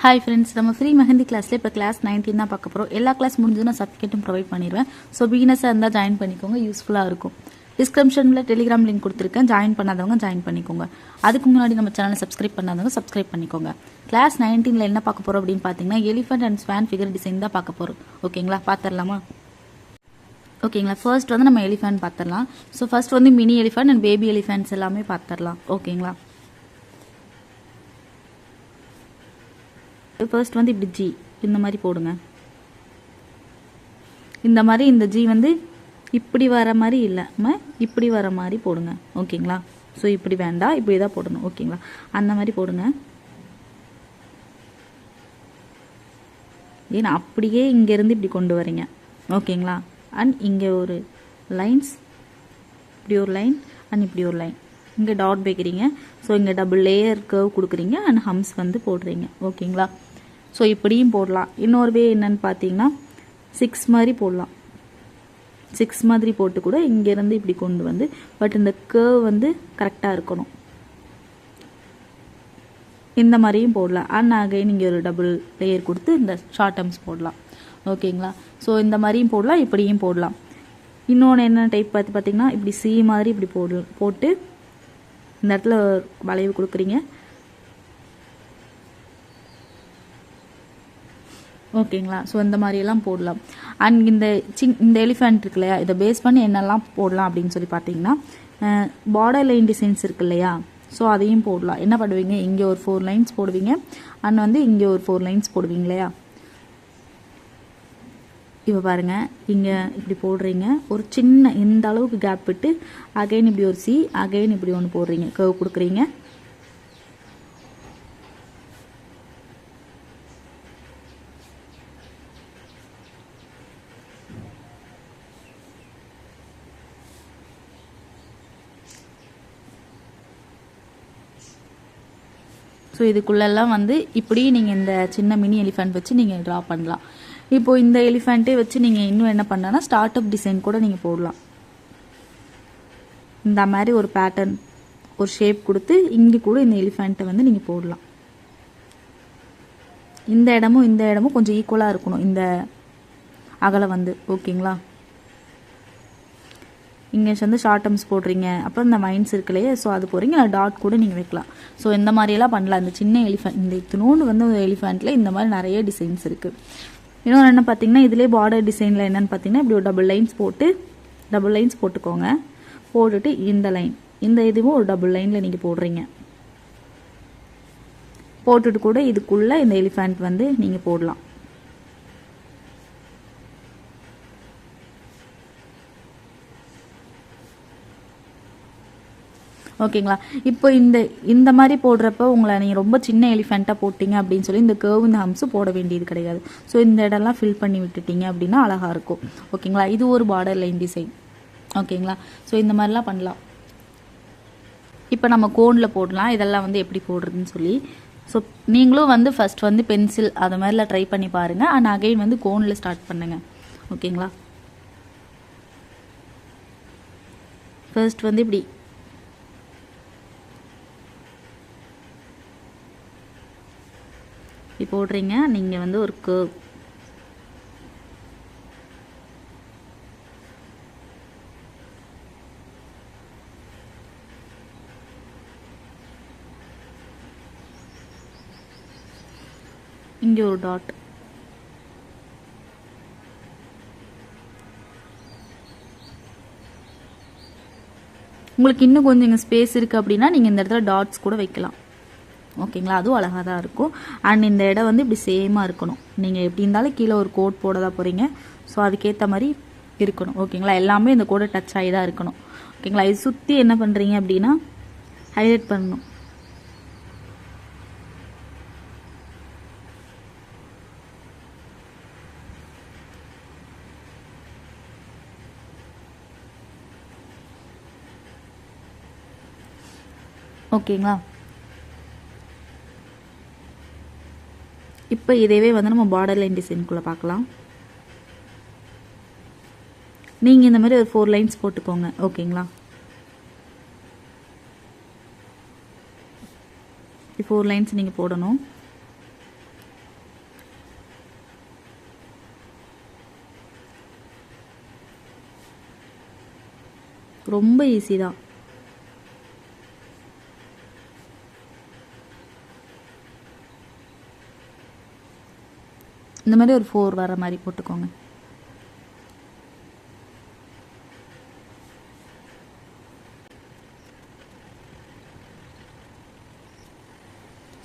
Hi friends, நம்ம free mehndi கிளாஸில் இப்போ கிளாஸ் 19 தான் பார்க்க போகிறோம். எல்லா கிளாஸ் முடிஞ்சு நான் சர்டிஃபிகேட்டும் ப்ரொவைட் பண்ணிடுவேன். ஸோ பிகினர்ஸாக இருந்தால் ஜாயின் பண்ணிக்கோங்க, யூஸ்ஃபுல்லாக இருக்கும். டிஸ்கிரிப்ஷனில் டெலிகிராம் லிங்க் கொடுத்துருக்கேன், ஜாயின் பண்ணாதவங்க ஜாயின் பண்ணிக்கோங்க. அதுக்கு முன்னாடி நம்ம சேனலை சப்ஸ்கிரைப் பண்ணாதவங்க சப்ஸ்கிரைப் பண்ணிக்கோங்க. கிளாஸ் 19 என்ன பார்க்க போகிறோம் அப்படின்னு பார்த்தீங்கன்னா, elephant and Swan figure design தான் பார்க்க போகிறோம். ஓகேங்களா, பார்த்துடலாமா? ஓகேங்களா, ஃபர்ஸ்ட் வந்து நம்ம எலிஃபண்ட் பார்த்துடலாம். ஸோ ஃபர்ஸ்ட் வந்து mini elephant and baby elephants எல்லாமே பார்த்துடலாம். ஓகேங்களா, ஃபர்ஸ்ட் வந்து இப்படி ஜி இந்த மாதிரி போடுங்க. இந்த மாதிரி இந்த ஜி வந்து இப்படி வர மாதிரி இல்லாமல் இப்படி வர மாதிரி போடுங்க. ஓகேங்களா, ஸோ இப்படி வேண்டாம், இப்படி தான் போடணும். ஓகேங்களா, அந்த மாதிரி போடுங்க. ஏன்னா அப்படியே இங்கேருந்து இப்படி கொண்டு வரீங்க. ஓகேங்களா, அண்ட் இங்கே ஒரு லைன்ஸ், இப்படி ஒரு லைன் அண்ட் இப்படி ஒரு லைன், இங்கே டாட் வைக்கிறீங்க. ஸோ இங்கே டபுள் லேயர் கர்வ் கொடுக்குறீங்க அண்ட் ஹம்ஸ் வந்து போடுறீங்க. ஓகேங்களா, ஸோ இப்படியும் போடலாம். இன்னொரு வே என்னன்னு பார்த்தீங்கன்னா 6 மாதிரி போடலாம். 6 மாதிரி போட்டு கூட இங்கேருந்து இப்படி கொண்டு வந்து, பட் இந்த கர்வ் வந்து கரெக்டாக இருக்கணும். இந்த மாதிரியும் போடலாம். அண்ட் அகைன் இங்கே ஒரு டபுள் லேயர் கொடுத்து இந்த ஷார்ட் டர்ம்ஸ் போடலாம். ஓகேங்களா, ஸோ இந்த மாதிரியும் போடலாம், இப்படியும் போடலாம். இன்னொன்று என்ன டைப் பார்த்தீங்கன்னா, இப்படி சி மாதிரி இப்படி போட்டு இந்த இடத்துல வளைவு கொடுக்குறீங்க. ஓகேங்களா, ஸோ இந்த மாதிரியெல்லாம் போடலாம். அண்ட் இந்த எலிஃபண்ட் இருக்கு இல்லையா, இதை பேஸ் பண்ணி என்னெல்லாம் போடலாம் அப்படின்னு சொல்லி பார்த்தீங்கன்னா, பார்டர் லைன் டிசைன்ஸ் இருக்கு இல்லையா, ஸோ அதையும் போடலாம். என்ன பண்ணுவீங்க, இங்கே ஒரு 4 லைன்ஸ் போடுவீங்க அண்ட் வந்து இங்கே ஒரு 4 லைன்ஸ் போடுவீங்க இல்லையா. இப்போ பாருங்கள், இங்கே இப்படி போடுறீங்க, ஒரு சின்ன இந்த அளவுக்கு கேப் விட்டு அகைன் இப்படி ஒரு சி, அகைன் இப்படி ஒன்று போடுறீங்க, கர்வ் கொடுக்குறீங்க. ஸோ இதுக்குள்ளெல்லாம் வந்து இப்படி நீங்கள் இந்த சின்ன மினி எலிஃபண்ட் வச்சு நீங்கள் ட்ரா பண்ணலாம். இப்போது இந்த எலிஃபண்ட்டே வச்சு நீங்கள் இன்னும் என்ன பண்ணலாம்னா ஸ்டார்ட் அப் டிசைன் கூட நீங்கள் போடலாம். இந்த மாதிரி ஒரு பேட்டர்ன், ஒரு ஷேப் கொடுத்து இங்கே கூட இந்த எலிஃபண்ட்டை வந்து நீங்கள் போடலாம். இந்த இடமும் கொஞ்சம் ஈக்குவலாக இருக்கணும், இந்த அகலம் வந்து. ஓகேங்களா, இங்கே வந்து ஷார்ட் டர்ம்ஸ் போடுறீங்க, அப்புறம் இந்த மைன்ஸ் இருக்குல்லையே, ஸோ அது போடுறீங்க, டாட் கூட நீங்கள் வைக்கலாம். ஸோ இந்த மாதிரியெல்லாம் பண்ணலாம். இந்த சின்ன எலிஃபண்ட், இந்த இத்தினோண்டு வந்து ஒரு எலிஃபண்ட்டில் இந்த மாதிரி நிறைய டிசைன்ஸ் இருக்குது. இன்னொன்று என்ன பார்த்தீங்கன்னா, இதிலே பார்டர் டிசைனில் என்னென்னு பார்த்தீங்கன்னா, இப்படி ஒரு டபுள் லைன்ஸ் போட்டுக்கோங்க. போட்டுட்டு இந்த லைன், இந்த இதுவும் ஒரு டபுள் லைனில் நீங்கள் போடுறீங்க. போட்டுட்டு கூட இதுக்குள்ளே இந்த எலிஃபண்ட் வந்து நீங்கள் போடலாம். ஓகேங்களா, இப்போ இந்த மாதிரி போடுறப்ப உங்களை நீங்கள் ரொம்ப சின்ன எலிஃபெண்ட்டாக போட்டிங்க அப்படின்னு சொல்லி இந்த கர்வ் இந்த ஹம்ஸும் போட வேண்டியது கிடையாது. ஸோ இந்த இடம்லாம் ஃபில் பண்ணி விட்டுட்டீங்க அப்படின்னா அழகாக இருக்கும். ஓகேங்களா, இது ஒரு பார்டர் லைன் டிசைன். ஓகேங்களா, ஸோ இந்த மாதிரிலாம் பண்ணலாம். இப்போ நம்ம கோனில் போடலாம், இதெல்லாம் வந்து எப்படி போடுறதுன்னு சொல்லி. ஸோ நீங்களும் வந்து ஃபஸ்ட் வந்து பென்சில் அது மாதிரிலாம் ட்ரை பண்ணி பாருங்கள். அண்ட் அகைன் வந்து கோனில் ஸ்டார்ட் பண்ணுங்கள். ஓகேங்களா, ஃபர்ஸ்ட் வந்து இப்படி போடுறீங்க. நீங்கள் வந்து ஒரு கர்வ், இங்கே ஒரு டாட், உங்களுக்கு இன்னும் கொஞ்சம் இங்கே ஸ்பேஸ் இருக்குது அப்படின்னா நீங்கள் இந்த இடத்துல டாட்ஸ் கூட வைக்கலாம். ஓகேங்களா, அதுவும் அழகாக தான் இருக்கும். அண்ட் இந்த இடம் வந்து இப்படி சேமாக இருக்கணும். நீங்கள் எப்படி இருந்தாலும் கீழே ஒரு கோட் போட தான் போகிறீங்க, ஸோ அதுக்கேற்ற மாதிரி இருக்கணும். ஓகேங்களா, எல்லாமே இந்த கோடை டச் ஆகி தான் இருக்கணும். ஓகேங்களா, இது சுற்றி என்ன பண்ணுறீங்க அப்படின்னா ஹைலைட் பண்ணணும். ஓகேங்களா, இப்போ இதேவே வந்து நம்ம பார்டர் லைன் டிசைனுக்குள்ளே பார்க்கலாம். நீங்கள் இந்த மாதிரி ஒரு 4 லைன்ஸ் போட்டுக்கோங்க. ஓகேங்களா, 4 லைன்ஸ் நீங்கள் போடணும். ரொம்ப ஈஸி தான். இந்த மாதிரி ஒரு 4 வர மாதிரி போட்டுக்கோங்க.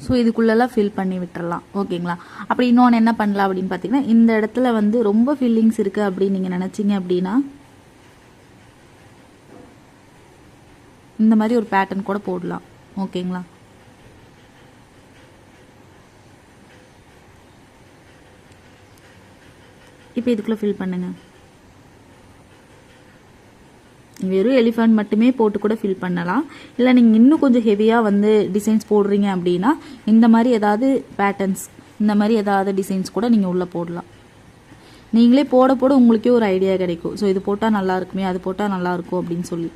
ஸோ இதுக்குள்ளெல்லாம் ஃபில் பண்ணி விட்டுறலாம். ஓகேங்களா? அப்படி இன்னொன்று என்ன பண்ணலாம் அப்படின்னு பார்த்தீங்கன்னா, இந்த இடத்துல வந்து ரொம்ப ஃபில்லிங்ஸ் இருக்குது அப்படின்னு நீங்கள் நினச்சிங்க அப்படின்னா இந்த மாதிரி ஒரு பேட்டர்ன் கூட போடலாம். ஓகேங்களா? இப்போ இதுக்குள்ளே ஃபில் பண்ணுங்கள். வெறும் எலிஃபண்ட் மட்டுமே போட்டு கூட ஃபில் பண்ணலாம். இல்லை நீங்கள் இன்னும் கொஞ்சம் ஹெவியாக வந்து டிசைன்ஸ் போடுறீங்க அப்படின்னா இந்த மாதிரி ஏதாவது பேட்டர்ன்ஸ், இந்த மாதிரி ஏதாவது டிசைன்ஸ் கூட நீங்கள் உள்ளே போடலாம். நீங்களே போட போட உங்களுக்கே ஒரு ஐடியா கிடைக்கும். ஸோ இது போட்டால் நல்லா இருக்குமே, அது போட்டால் நல்லா இருக்கும் அப்படின்னு சொல்லி.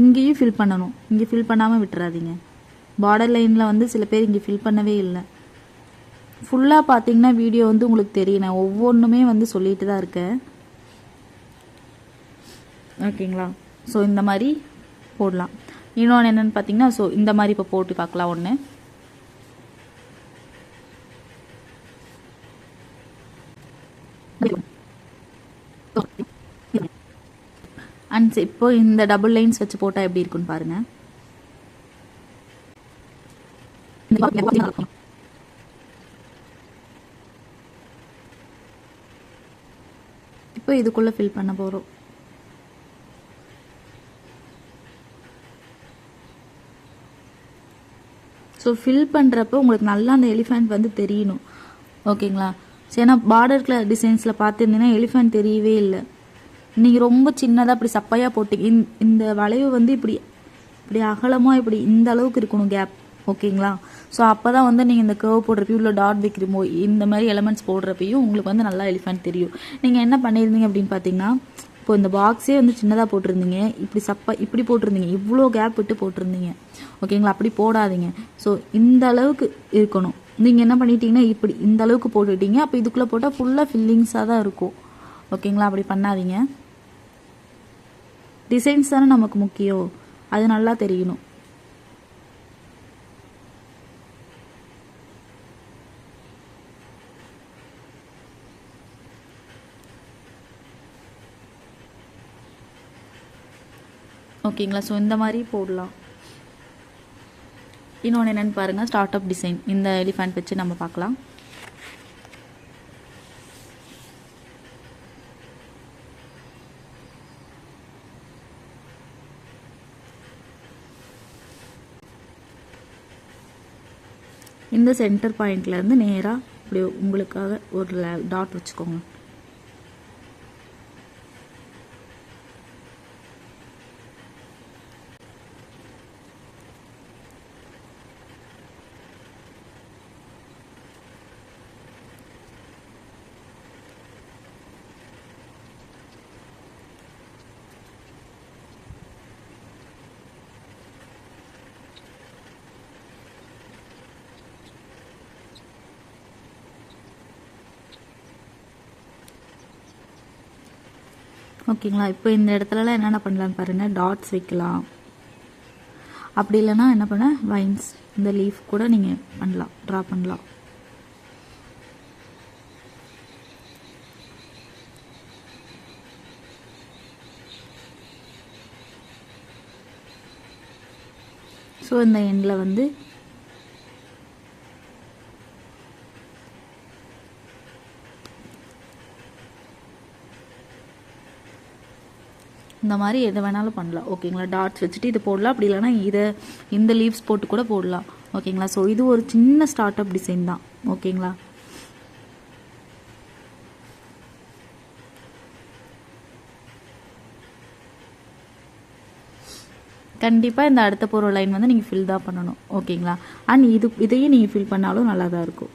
இங்கேயும் ஃபில் பண்ணணும். இங்கே ஃபில் பண்ணாமல் விட்டுறாதீங்க. பார்டர் லைனில் வந்து சில பேர் இங்கே ஃபில் பண்ணவே இல்லை. ஃபுல்லாக பார்த்தீங்கன்னா வீடியோ வந்து உங்களுக்கு தெரியும். நான் ஒவ்வொன்றுமே வந்து சொல்லிட்டு தான் இருக்கேன். ஓகேங்களா? ஸோ இந்த மாதிரி போடலாம். இன்னொன்று என்னென்னு பார்த்தீங்கன்னா, ஸோ இந்த மாதிரி இப்போ போட்டு பார்க்கலாம். ஒன்று அண்ட் இப்போ இந்த டபுள் லைன்ஸ் வச்சு போட்டால் எப்படி இருக்குன்னு பாருங்கள். இப்போ இதுக்குள்ள ஃபில் பண்ண போறோம். ஸோ ஃபில் பண்ணுறப்போ உங்களுக்கு நல்லா அந்த எலிஃபண்ட் வந்து தெரியணும். ஓகேங்களா? ஏன்னா பார்டர் டிசைன்ஸில் பார்த்துருந்தீங்கன்னா எலிஃபண்ட் தெரியவே இல்லை. நீங்கள் ரொம்ப சின்னதாக இப்படி சப்பையாக போட்டீங்க. இந்த வளைவு வந்து இப்படி இப்படி அகலமாக இப்படி இந்த அளவுக்கு இருக்கணும் கேப். ஓகேங்களா? ஸோ அப்போ தான் வந்து நீங்கள் இந்த கர்வ் போடுறப்பையும் இல்லை டாட் வைக்கிறமோ இந்த மாதிரி எலமெண்ட்ஸ் போடுறப்பையும் உங்களுக்கு வந்து நல்லா எலிஃபண்ட் தெரியும். நீங்கள் என்ன பண்ணியிருந்தீங்க அப்படின்னு பார்த்தீங்கன்னா, இப்போ இந்த பாக்ஸே வந்து சின்னதாக போட்டிருந்தீங்க, இப்படி இப்படி போட்டிருந்தீங்க, இவ்வளோ கேப் விட்டு போட்டிருந்தீங்க. ஓகேங்களா? அப்படி போடாதீங்க. ஸோ இந்த அளவுக்கு இருக்கணும். நீங்கள் என்ன பண்ணிட்டீங்கன்னா இப்படி இந்த அளவுக்கு போட்டுட்டீங்க. அப்போ இதுக்குள்ளே போட்டால் ஃபுல்லாக ஃபில்லிங்ஸாக தான் இருக்கும். ஓகேங்களா? அப்படி பண்ணாதீங்க. டிசைன்ஸ் தானே நமக்கு முக்கியம், அது நல்லா தெரியணும். ஓகேங்களா? ஸோ இந்த மாதிரி போடலாம். இன்னொன்று என்னென்னு பாருங்கள், ஸ்டார்ட் அப் டிசைன். இந்த எலிஃபண்ட் வச்சு நம்ம பார்க்கலாம். இந்த சென்டர் பாயிண்ட்லேருந்து நேராக இப்படி உங்களுக்காக ஒரு டாட் வச்சுக்கோங்க. ஓகேங்களா? இப்போ இந்த இடத்துலலாம் என்னென்ன பண்ணலான்னு பாருங்கள். டாட்ஸ் வைக்கலாம். அப்படி இல்லைன்னா என்ன பண்ண, வைன்ஸ் இந்த லீஃப் கூட நீங்கள் பண்ணலாம், ட்ரா பண்ணலாம். ஸோ இந்த எண்டில் வந்து இந்த மாதிரி எதை வேணாலும் பண்ணலாம். ஓகேங்களா? டாட்ஸ் வச்சுட்டு இது போடலாம். அப்படி இல்லைனா இந்த லீவ்ஸ் போட்டு கூட போடலாம். ஓகேங்களா? ஸோ இது ஒரு சின்ன ஸ்டார்ட் அப் டிசைன் தான். ஓகேங்களா? கண்டிப்பாக இந்த அடுத்த போகிற லைன் வந்து நீங்கள் ஃபில் தான் பண்ணணும். ஓகேங்களா? அண்ட் இதையும் நீங்கள் ஃபில் பண்ணாலும் நல்லா தான் இருக்கும்.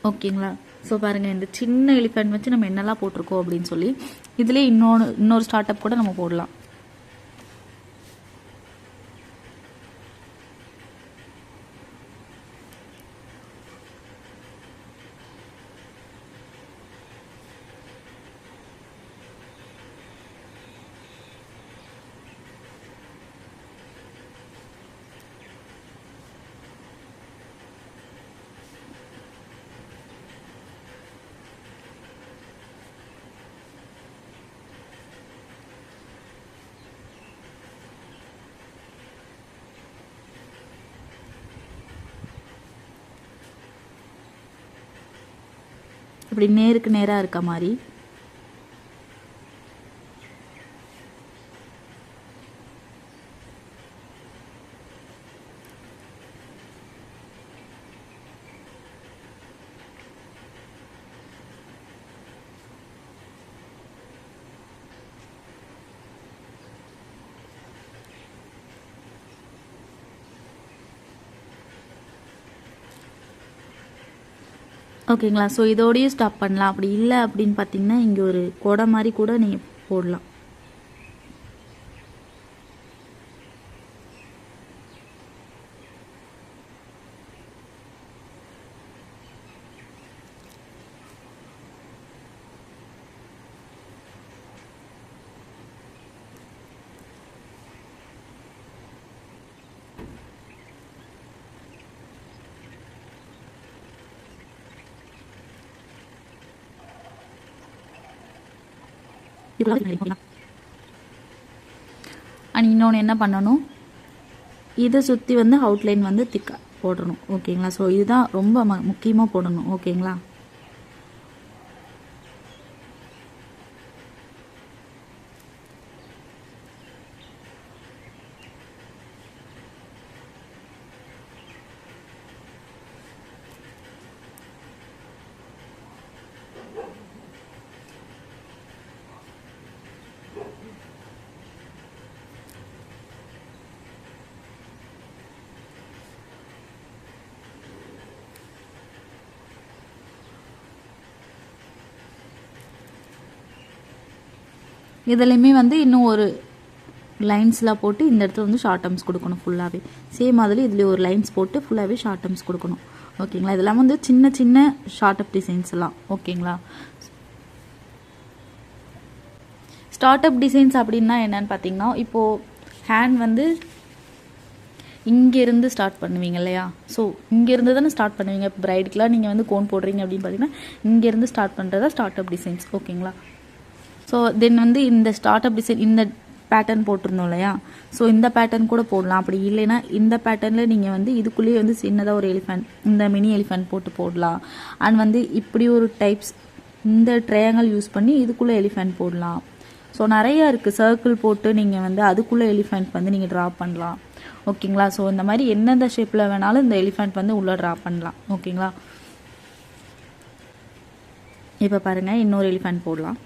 ஓகேங்களா. ஸோ பாருங்கள், இந்த சின்ன எலிஃபண்ட் வச்சு நம்ம என்னெல்லாம் போட்டிருக்கோம் அப்படின்னு சொல்லி இதிலே இன்னொரு ஸ்டார்ட் அப் கூட நம்ம போடலாம். இப்படி நேருக்கு நேராக இருக்க மாதிரி. ஓகேங்களா. ஸோ இதோடய ஸ்டாப் பண்ணலாம். அப்படி இல்லை அப்படின்னு பார்த்தீங்கன்னா இங்கே ஒரு கொடை மாதிரி கூட நீங்கள் போடலாம். அண்ட் இன்னொன்று என்ன பண்ணணும், இதை சுற்றி வந்து அவுட்லைன் வந்து திக்காக போடணும். ஓகேங்களா. ஸோ இதுதான் ரொம்ப முக்கியமாக போடணும். ஓகேங்களா. இதுலையுமே வந்து இன்னும் ஒரு லைன்ஸ்லாம் போட்டு இந்த இடத்துல வந்து ஷார்ட் டர்ம்ஸ் கொடுக்கணும். ஃபுல்லாகவே சேம் மாதிரி இதில் ஒரு லைன்ஸ் போட்டு ஃபுல்லாகவே ஷார்ட் டர்ம்ஸ் கொடுக்கணும். ஓகேங்களா. இதெல்லாம் வந்து சின்ன சின்ன ஷார்ட் அப் டிசைன்ஸ் எல்லாம். ஓகேங்களா. ஸ்டார்ட் அப் டிசைன்ஸ் அப்படின்னா என்னன்னு பார்த்தீங்கன்னா, இப்போது ஹேண்ட் வந்து இங்கேருந்து ஸ்டார்ட் பண்ணுவீங்க இல்லையா. ஸோ இங்கேருந்து தானே ஸ்டார்ட் பண்ணுவீங்க. இப்போ பிரைடுக்கெலாம் நீங்கள் வந்து கோன் போடுறீங்க அப்படின்னு பார்த்தீங்கன்னா இங்கேருந்து ஸ்டார்ட் பண்ணுறதா ஸ்டார்ட் அப் டிசைன்ஸ். ஓகேங்களா. ஸோ தென் வந்து இந்த ஸ்டார்ட் அப் டிசைன் இந்த பேட்டர்ன் போட்டிருந்தோம் இல்லையா. ஸோ இந்த பேட்டர்ன் கூட போடலாம். அப்படி இல்லைன்னா இந்த பேட்டர்னில் நீங்கள் வந்து இதுக்குள்ளேயே வந்து சின்னதாக ஒரு எலிஃபண்ட், இந்த மினி எலிஃபண்ட் போட்டு போடலாம். அண்ட் வந்து இப்படி ஒரு டைப்ஸ் இந்த ட்ரையாங்கல் யூஸ் பண்ணி இதுக்குள்ளே எலிஃபண்ட் போடலாம். ஸோ நிறையா இருக்குது. சர்க்கிள் போட்டு நீங்கள் வந்து அதுக்குள்ளே எலிஃபண்ட் வந்து நீங்கள் ட்ரா பண்ணலாம். ஓகேங்களா. ஸோ இந்த மாதிரி எந்தெந்த ஷேப்பில் வேணாலும் இந்த எலிஃபண்ட் வந்து உள்ளே ட்ரா பண்ணலாம். ஓகேங்களா. இப்போ பாருங்கள், இன்னொரு எலிஃபண்ட் போடலாம்.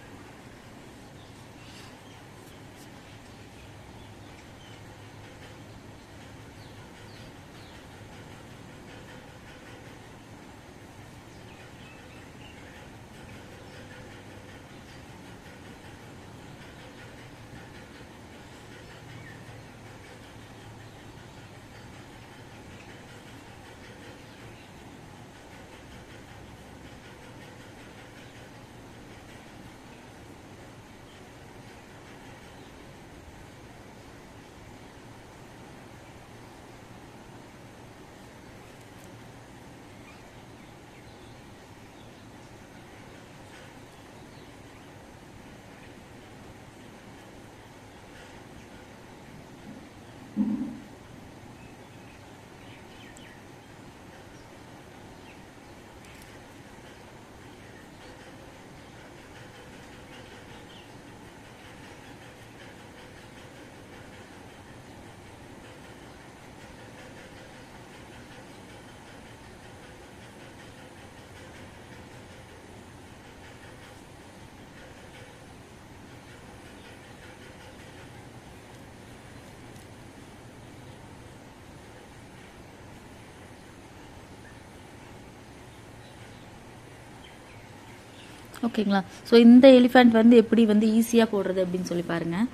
ஓகேங்களா. ஸோ இந்த எலிஃபண்ட் வந்து எப்படி வந்து ஈஸியாக போடுறது அப்படின்னு சொல்லி பாருங்கள்.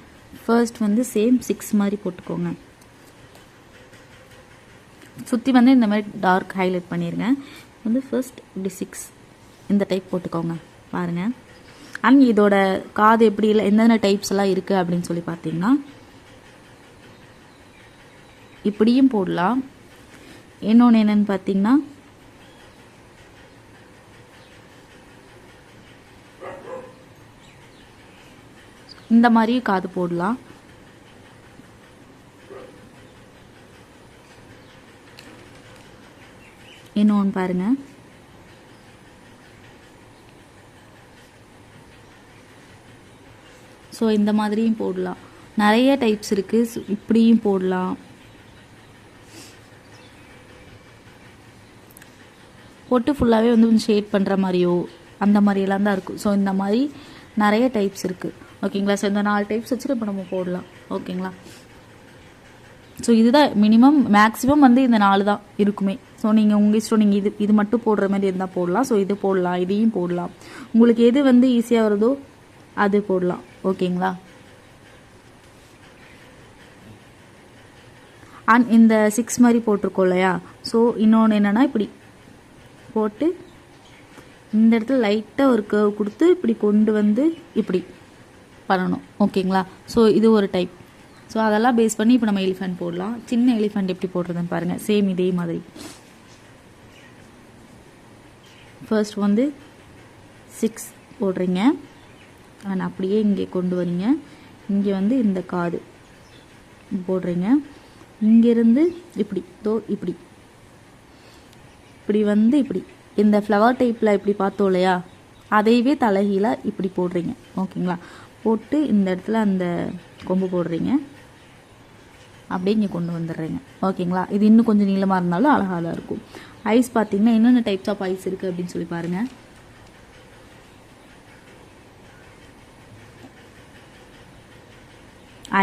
ஃபர்ஸ்ட் வந்து சேம் 6 மாதிரி போட்டுக்கோங்க. சுற்றி வந்து இந்த மாதிரி டார்க் ஹைலைட் பண்ணிடுங்க. வந்து ஃபர்ஸ்ட் இப்படி 6 இந்த டைப் போட்டுக்கோங்க பாருங்கள். அண்ட் இதோட காது எப்படி இல்லை என்னென்ன டைப்ஸ் எல்லாம் இருக்குது அப்படின்னு சொல்லி பார்த்தீங்கன்னா இப்படியும் போடலாம். இன்னொன்று என்னென்னு பார்த்தீங்கன்னா இந்த மாதிரியும் காது போடலாம். இன்னொன்று பாருங்க, ஸோ இந்த மாதிரியும் போடலாம். நிறைய டைப்ஸ் இருக்குது. இப்படியும் போடலாம். போட்டு ஃபுல்லாகவே வந்து கொஞ்சம் ஷேட் பண்ணுற மாதிரியோ அந்த மாதிரியெல்லாம் தான் இருக்கும். ஸோ இந்த மாதிரி நிறைய டைப்ஸ் இருக்குது. ஓகேங்களா. ஸோ இந்த 4 டைப்ஸ் வச்சுட்டு இப்போ நம்ம போடலாம். ஓகேங்களா. ஸோ இதுதான் மினிமம், மேக்ஸிமம் வந்து இந்த 4 தான் இருக்குமே. ஸோ நீங்கள் உங்கள் இஷ்டம், நீங்கள் இது மட்டும் போடுற மாதிரி இருந்தால் போடலாம். ஸோ இது போடலாம், இதையும் போடலாம். உங்களுக்கு எது வந்து ஈஸியாக வருதோ அது போடலாம். ஓகேங்களா. அண்ட் இந்த 6 மாதிரி போட்டிருக்கோம் இல்லையா. ஸோ இன்னொன்று என்னென்னா இப்படி போட்டு இந்த இடத்துல லைட்டாக ஒரு கர்வ் கொடுத்து இப்படி கொண்டு வந்து இப்படி பண்ணணும். ஓகேங்களா. ஸோ இது ஒரு டைப். ஸோ அதெல்லாம் பேஸ் பண்ணி இப்போ நம்ம எலிஃபண்ட் போடலாம். சின்ன எலிஃபண்ட் எப்படி போடுறதுன்னு பாருங்கள். சேம் இதே மாதிரி ஃபர்ஸ்ட் வந்து 6 போடுறீங்க. அண்ட் அப்படியே இங்கே கொண்டு வரீங்க. இங்கே வந்து இந்த காது போடுறீங்க. இங்கேருந்து இப்படி இப்படி இப்படி வந்து இப்படி இந்த ஃப்ளவர் டைப்பில் இப்படி பார்த்தோம் இல்லையா, அதையவே தலைகீழாக இப்படி போடுறீங்க. ஓகேங்களா. போட்டு இந்த இடத்துல அந்த கொம்பு போடுறீங்க. அப்படியே இங்கே கொண்டு வந்துடுறீங்க. ஓகேங்களா. இது இன்னும் கொஞ்சம் நீளமாக இருந்தாலும் அழகாக தான் இருக்கும். ஐஸ் பார்த்தீங்கன்னா என்னென்ன டைப்ஸ் ஆஃப் ஐஸ் இருக்குது அப்படின்னு சொல்லி பாருங்கள்.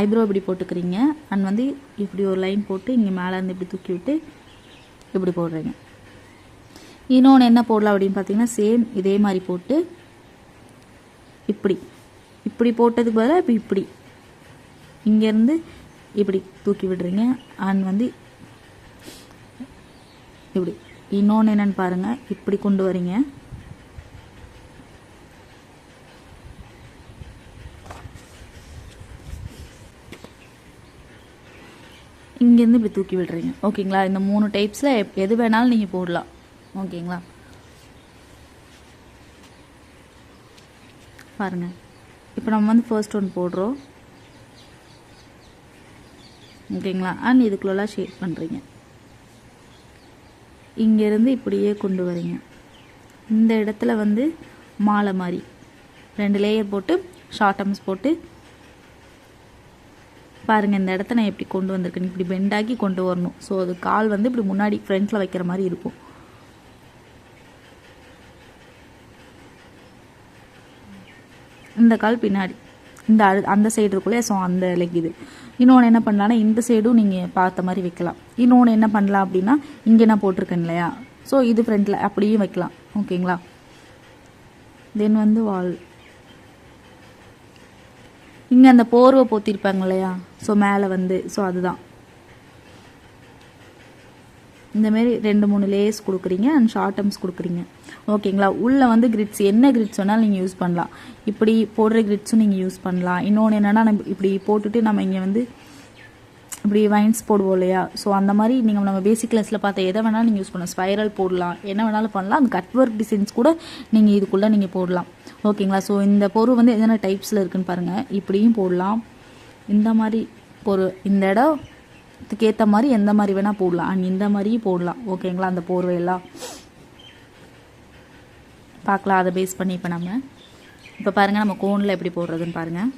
ஐப்ரோ இப்படி போட்டுக்கிறீங்க. அண்ட் வந்து இப்படி ஒரு லைன் போட்டு இங்கே மேலே இருந்து இப்படி தூக்கி விட்டு இப்படி போடுறீங்க. இன்னொன்று என்ன போடலாம் அப்படின்னு பார்த்தீங்கன்னா சேம் இதே மாதிரி போட்டு இப்படி இப்படி போட்டதுக்கு பதிலாக இப்போ இப்படி இங்கேருந்து இப்படி தூக்கி விடுறீங்க. அண்ட் வந்து இப்படி இன்னொன்று என்னென்னு பாருங்கள். இப்படி கொண்டு வரீங்க. இங்கேருந்து இப்படி தூக்கி விடுறீங்க. ஓகேங்களா. இந்த 3 டைப்ஸில் எது வேணாலும் நீங்கள் போடலாம். ஓகேங்களா. பாருங்கள். இப்போ நம்ம வந்து ஃபர்ஸ்ட் ஒன் போடுறோம். ஓகேங்களா. அண்ட் இதுக்குள்ளெல்லாம் ஷேட் பண்ணுறீங்க. இங்கேருந்து இப்படியே கொண்டு வரீங்க. இந்த இடத்துல வந்து மாலை மாதிரி 2 லேயர் போட்டு ஷார்ட்டம்ஸ் போட்டு பாருங்கள். இந்த இடத்த நான் எப்படி கொண்டு வந்திருக்கேன். இப்படி பெண்டாக்கி கொண்டு வரணும். ஸோ அது கால் வந்து இப்படி முன்னாடி ஃப்ரண்ட்டில் வைக்கிற மாதிரி இருக்கும். இந்த கால் பின்னாடி இந்த அந்த சைடு இருக்குள்ளே. ஸோ அந்த லெக் இது. இன்னொன்று என்ன பண்ணலான்னா இந்த சைடும் நீங்கள் பார்த்த மாதிரி வைக்கலாம். இன்னொன்று என்ன பண்ணலாம் அப்படின்னா இங்கே நான் போட்டிருக்கேன் இல்லையா, ஸோ இது ஃப்ரண்ட்டில் அப்படியும் வைக்கலாம். ஓகேங்களா. தென் வந்து வால் இங்கே அந்த போர்வை போத்திருப்பாங்க இல்லையா, ஸோ மேலே வந்து ஸோ அதுதான் இந்தமாரி 2-3 லேயர்ஸ் கொடுக்குறீங்க. அண்ட் ஷார்ட்டம்ஸ் கொடுக்குறீங்க. ஓகேங்களா. உள்ளே வந்து கிரிட்ஸ் என்ன கிரிட்ஸ் வேணாலும் நீங்கள் யூஸ் பண்ணலாம். இப்படி போடுற கிரிட்ஸும் நீங்கள் யூஸ் பண்ணலாம். இன்னொன்று என்னென்னா நம்ம இப்படி போட்டுட்டு நம்ம இங்கே வந்து இப்படி வைன்ஸ் போடுவோம் இல்லையா, ஸோ அந்த மாதிரி நீங்கள் நம்ம பேசிக் கிளாஸில் பார்த்த எதை வேணாலும் நீங்கள் யூஸ் பண்ணலாம். ஸ்பைரல் போடலாம், என்ன வேணாலும் பண்ணலாம். அந்த கட் ஒர்க் டிசைன்ஸ் கூட நீங்கள் இதுக்குள்ளே நீங்கள் போடலாம். ஓகேங்களா. ஸோ இந்த பொருள் வந்து என்னென்ன டைப்ஸில் இருக்குதுன்னு பாருங்கள். இப்படியும் போடலாம். இந்த மாதிரி பொருள் இந்த இடத்துக்கு ஏற்ற மாதிரி எந்த மாதிரி வேணால் போடலாம். அண்ட் இந்த மாதிரியும் போடலாம். ஓகேங்களா. அந்த போர்வையெல்லாம் பார்க்கலாம். அதை பேஸ் பண்ணி இப்போ பாருங்கள் நம்ம கோனில் எப்படி போடுறதுன்னு பாருங்கள்.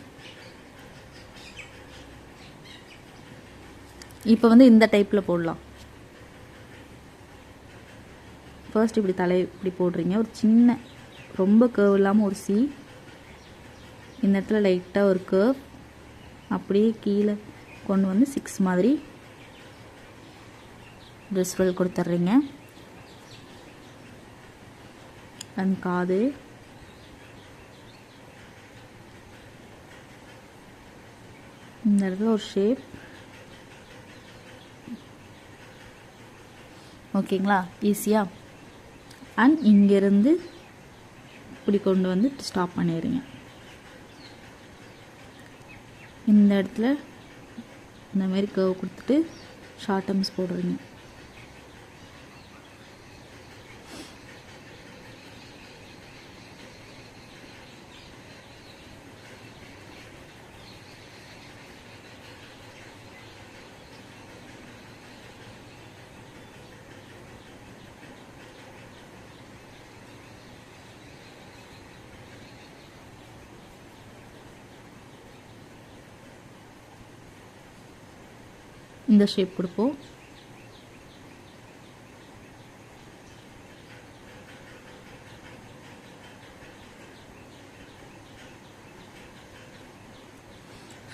இப்போ வந்து இந்த டைப்பில் போடலாம். ஃபர்ஸ்ட் இப்படி தலை இப்படி போடுறீங்க. ஒரு சின்ன ரொம்ப கர்வ் இல்லாமல் ஒரு சி, இந்த இடத்துல லைட்டாக ஒரு கர்வ், அப்படியே கீழே கொண்டு வந்து 6 மாதிரி ட்ரெஸ் ரோல் கொடுத்துட்றீங்க. அண்ட் காது இந்த இடத்துல ஒரு ஷேப். ஓகேங்களா, ஈஸியாக. அண்ட் இங்கேருந்து இப்படி கொண்டு வந்து ஸ்டாப் பண்ணிடுறீங்க. இந்த இடத்துல இந்த மாதிரி கர்வ் கொடுத்துட்டு ஷார்ட் டர்ம்ஸ் போடுறீங்க. இந்த ஷேப் கொடுப்போம்.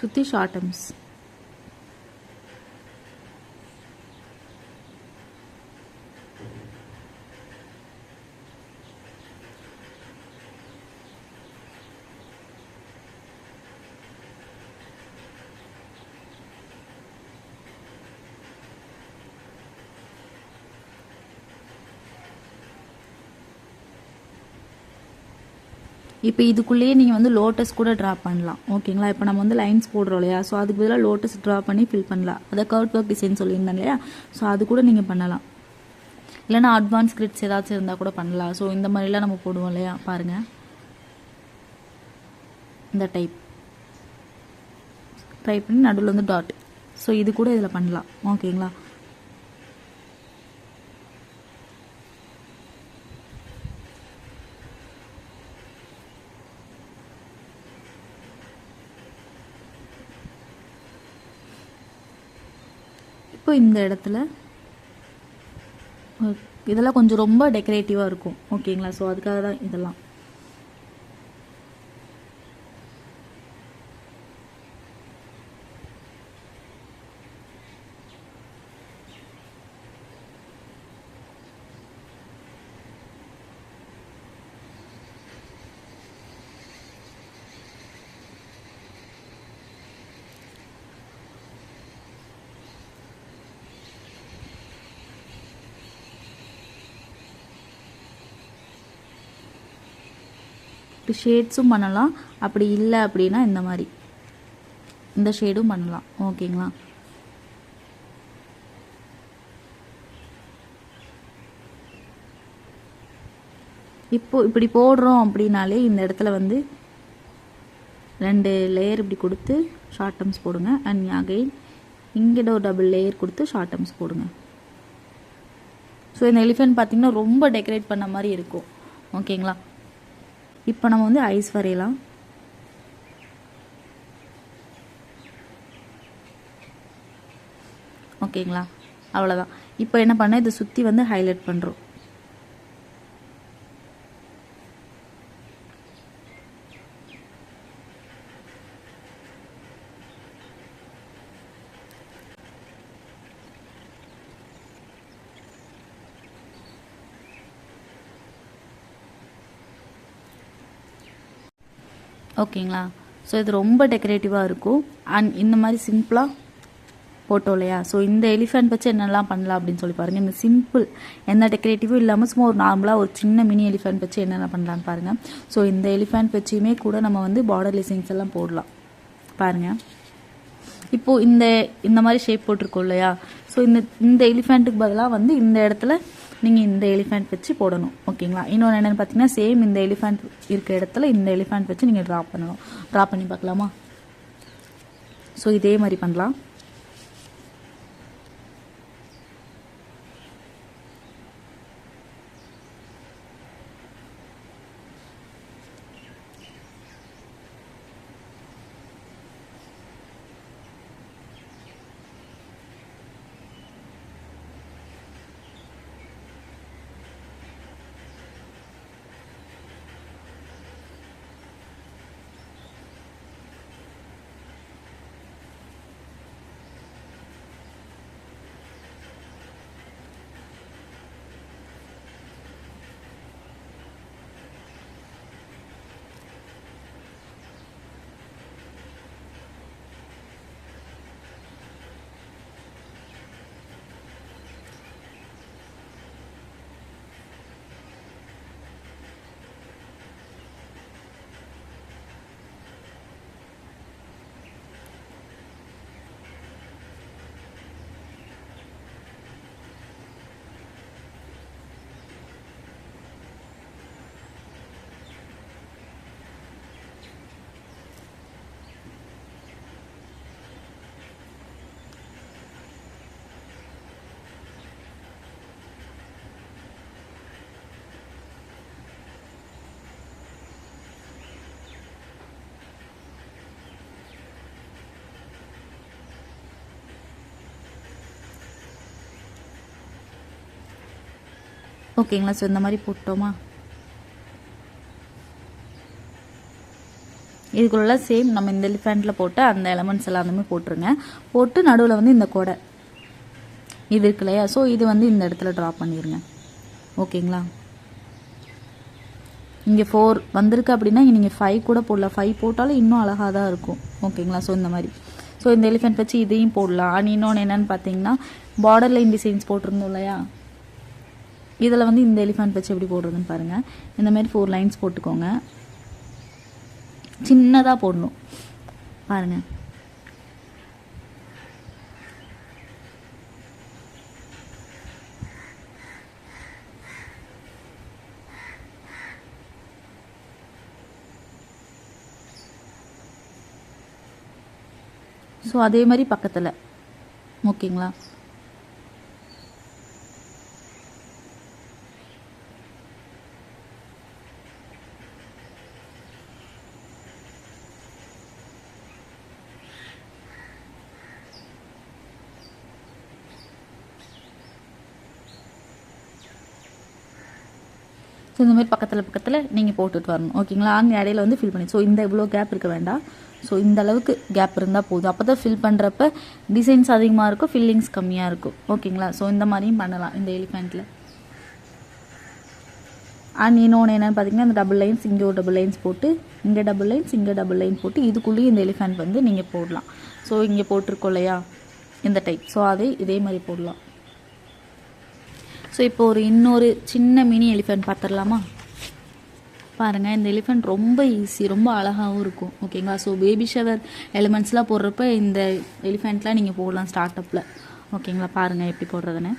சுற்றி ஷார்ட் டர்ம்ஸ். இப்போ இதுக்குள்ளேயே நீங்கள் வந்து லோட்டஸ் கூட ட்ரா பண்ணலாம். ஓகேங்களா, இப்போ நம்ம வந்து லைன்ஸ் போடுறோம் இல்லையா, ஸோ அதுக்கு பதிலாக லோட்டஸ் ட்ரா பண்ணி ஃபில் பண்ணலாம். அதை கர்வ் ஒர்க் டிசைன் சொல்லியிருந்தேன் இல்லையா, ஸோ அது கூட நீங்கள் பண்ணலாம். இல்லைனா அட்வான்ஸ் கிரிட்ஸ் ஏதாச்சும் இருந்தால் கூட பண்ணலாம். ஸோ இந்த மாதிரிலாம் நம்ம போடுவோம் இல்லையா, பாருங்கள் இந்த டைப் ட்ரை பண்ணி நடுவில் வந்து டாட். ஸோ இது கூட இதில் பண்ணலாம். ஓகேங்களா, இப்போ இந்த இடத்துல இதெல்லாம் கொஞ்சம் ரொம்ப டெக்கரேட்டிவாக இருக்கும். ஓகேங்களா, ஸோ அதுக்காக தான் இதெல்லாம். ஷேட்ஸும் பண்ணலாம். அப்படி இல்லை அப்படின்னா இந்த மாதிரி இந்த ஷேடும் பண்ணலாம். ஓகேங்களா, இப்போ இப்படி போடுறோம் அப்படின்னாலே இந்த இடத்துல வந்து 2 லேயர் இப்படி கொடுத்து ஷார்ட் டர்ம்ஸ் போடுங்க. அண்ட் அகைன் இங்கிட்ட ஒரு டபுள் லேயர் கொடுத்து ஷார்ட் டர்ம்ஸ் போடுங்க. ஸோ இந்த எலிஃபென்ட் பார்த்திங்கன்னா ரொம்ப டெக்கரேட் பண்ண மாதிரி இருக்கும். ஓகேங்களா, இப்போ நம்ம வந்து ஐஸ் வரையலாம். ஓகேங்களா, அவ்வளோதான். இப்போ என்ன பண்ண, இதை சுற்றி வந்து ஹைலைட் பண்ணுறோம். ஓகேங்களா, ஸோ இது ரொம்ப டெக்கரேட்டிவாக இருக்கும். அண்ட் இந்த மாதிரி சிம்பிளாக போட்டோம் இல்லையா, ஸோ இந்த எலிஃபென்ட் வச்சு என்னெல்லாம் பண்ணலாம் அப்படின்னு சொல்லி பாருங்கள். இந்த சிம்பிள் எந்த டெக்கரேட்டிவும் இல்லாமல் சும்மா ஒரு நார்மலாக ஒரு சின்ன மினி எலிஃபென்ட் வச்சு என்னென்ன பண்ணலான்னு பாருங்கள். ஸோ இந்த எலிஃபென்ட் வச்சுமே கூட நம்ம வந்து பார்டர் டிசைன்ஸ் எல்லாம் போடலாம். பாருங்கள், இப்போது இந்த மாதிரி ஷேப் போட்டிருக்கோம் இல்லையா, ஸோ இந்த எலிஃபென்ட்டுக்கு பதிலாக வந்து இந்த இடத்துல நீங்கள் இந்த எலிஃபென்ட் வச்சு போடணும். ஓகேங்களா, இன்னொன்று என்னென்னு பார்த்தீங்கன்னா, சேம் இந்த எலிஃபென்ட் இருக்க இடத்துல இந்த எலிஃபென்ட் வச்சு நீங்கள் ட்ரா பண்ணணும். ட்ரா பண்ணி பார்க்கலாமா? ஸோ இதே மாதிரி பண்ணலாம். ஓகேங்களா. ஸோ இந்த மாதிரி போட்டோமா, இதுக்குள்ள சேம் நம்ம இந்த எலிஃபெண்ட்டில் போட்டு அந்த எலமெண்ட்ஸ் எல்லாமே போட்டுருங்க. போட்டு நடுவில் வந்து இந்த கொடை இது இருக்கு இல்லையா, ஸோ இது வந்து இந்த இடத்துல ட்ரா பண்ணிடுங்க. ஓகேங்களா. இங்கே 4 வந்திருக்கு அப்படின்னா நீங்கள் 5 கூட போடலாம். 5 போட்டாலும் இன்னும் அழகாக தான் இருக்கும். ஓகேங்களா. ஸோ இந்த மாதிரி ஸோ இந்த எலிஃபெண்ட் வச்சு இதையும் போடலாம். அண்ட் இன்னொன்று என்னென்னு பார்த்தீங்கன்னா, பார்டர் லைன் டிசைன்ஸ் போட்டிருந்தோம் இல்லையா, இதில் வந்து இந்த எலிஃபெண்ட் வச்சு எப்படி போடுறதுன்னு பாருங்கள். இந்த மாதிரி 4 லைன்ஸ் போட்டுக்கோங்க. சின்னதாக போடணும் பாருங்கள். ஸோ அதே மாதிரி பக்கத்தில். ஓகேங்களா. ஸோ இந்த மாதிரி பக்கத்தில் நீங்கள் போட்டுட்டு வரணும். ஓகேங்களா. அந்த இடையில வந்து ஃபில் பண்ணி, ஸோ இந்த இவ்வளோ கேப் இருக்க வேண்டாம். ஸோ இந்த அளவுக்கு கேப் இருந்தால் போதும். அப்போ தான் ஃபில் பண்ணுறப்ப டிசைன்ஸ் அதிகமாக இருக்கும், ஃபில்லிங்ஸ் கம்மியாக இருக்கும். ஓகேங்களா. ஸோ இந்த மாதிரியும் பண்ணலாம் இந்த எலிஃபெண்ட்டில். அண்ட் இன்னொன்று என்னென்னு பார்த்தீங்கன்னா, இந்த டபுள் லைன்ஸ் இங்கே ஒரு டபுள் லைன்ஸ் போட்டு, இங்கே டபுள் லைன்ஸ் இங்கே டபுள் லைன் போட்டு இதுக்குள்ளேயும் இந்த எலிஃபெண்ட் வந்து நீங்கள் போடலாம். ஸோ இங்கே போட்டிருக்கோம் இல்லையா இந்த டைப், ஸோ அதை இதே மாதிரி போடலாம். ஸோ இப்போ ஒரு இன்னொரு சின்ன மினி எலிஃபெண்ட் பார்த்துடலாமா. பாருங்கள், இந்த எலிஃபெண்ட் ரொம்ப ஈஸி, ரொம்ப அழகாகவும் இருக்கும். ஓகேங்களா. ஸோ பேபி ஷவர் எலிமெண்ட்ஸ்லாம் போடுறப்ப இந்த எலிஃபெண்ட்லாம் நீங்கள் போடலாம் ஸ்டார்ட் அப்பில். ஓகேங்களா. பாருங்கள் எப்படி போடுறதுன்னு.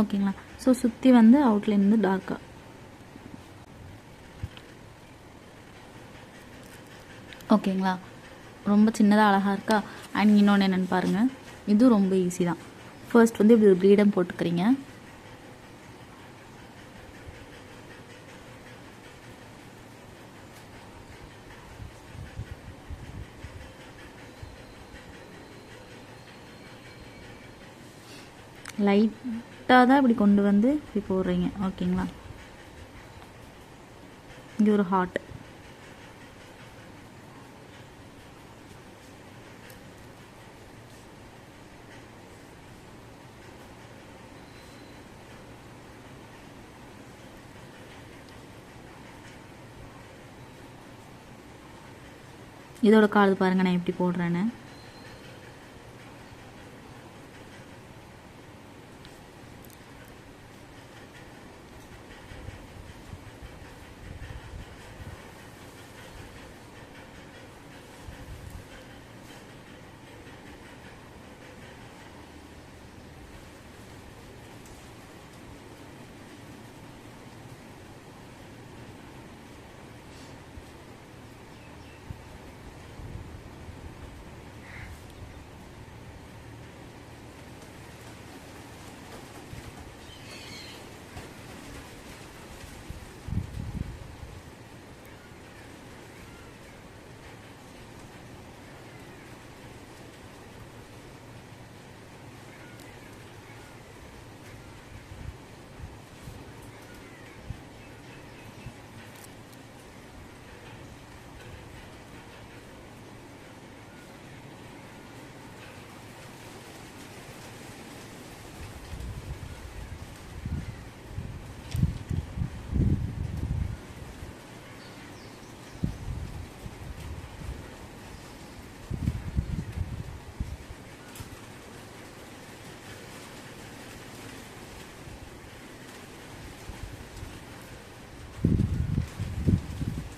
ஓகேங்களா. ஸோ சுற்றி வந்து அவுட்லைன் வந்து டார்க்காக. ஓகேங்களா. ரொம்ப சின்னதாக அழகாக இருக்கா. அண்ட் இன்னொன்று என்னென்னு பாருங்கள், இதுவும் ரொம்ப ஈஸி தான். ஃபர்ஸ்ட் வந்து இப்படி ஒரு ப்ளீடம் போட்டுக்கிறீங்க. லைட்டாக தான் இப்படி கொண்டு வந்து இப்படி போடுறீங்க. ஓகேங்களா. இங்கே ஒரு ஹார்ட். இதோட கால் பாருங்கள் நான் எப்படி போடுறேன்னு.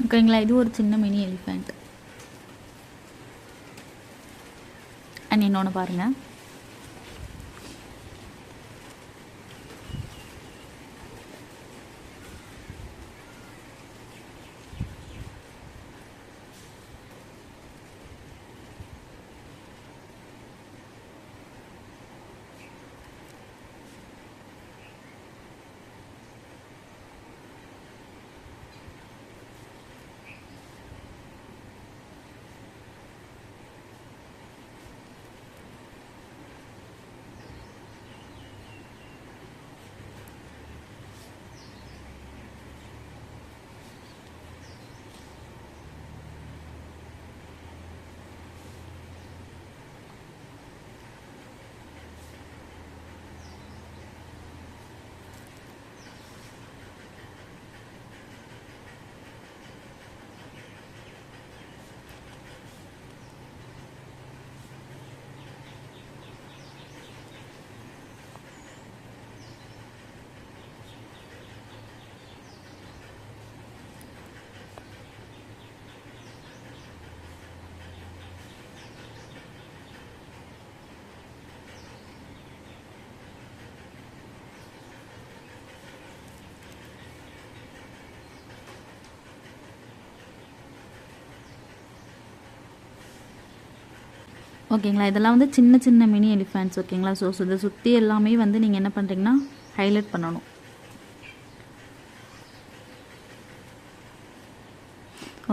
ஓகேங்களா. இது ஒரு சின்ன மினி எலிஃபெண்ட். அண்ட் இன்னொன்று பாருங்கள். ஓகேங்களா. இதெல்லாம் வந்து சின்ன சின்ன மினி எலிஃபெண்ட்ஸ். ஓகேங்களா. ஸோ இதை சுற்றி எல்லாமே வந்து நீங்கள் என்ன பண்ணுறீங்கன்னா ஹைலைட் பண்ணணும்.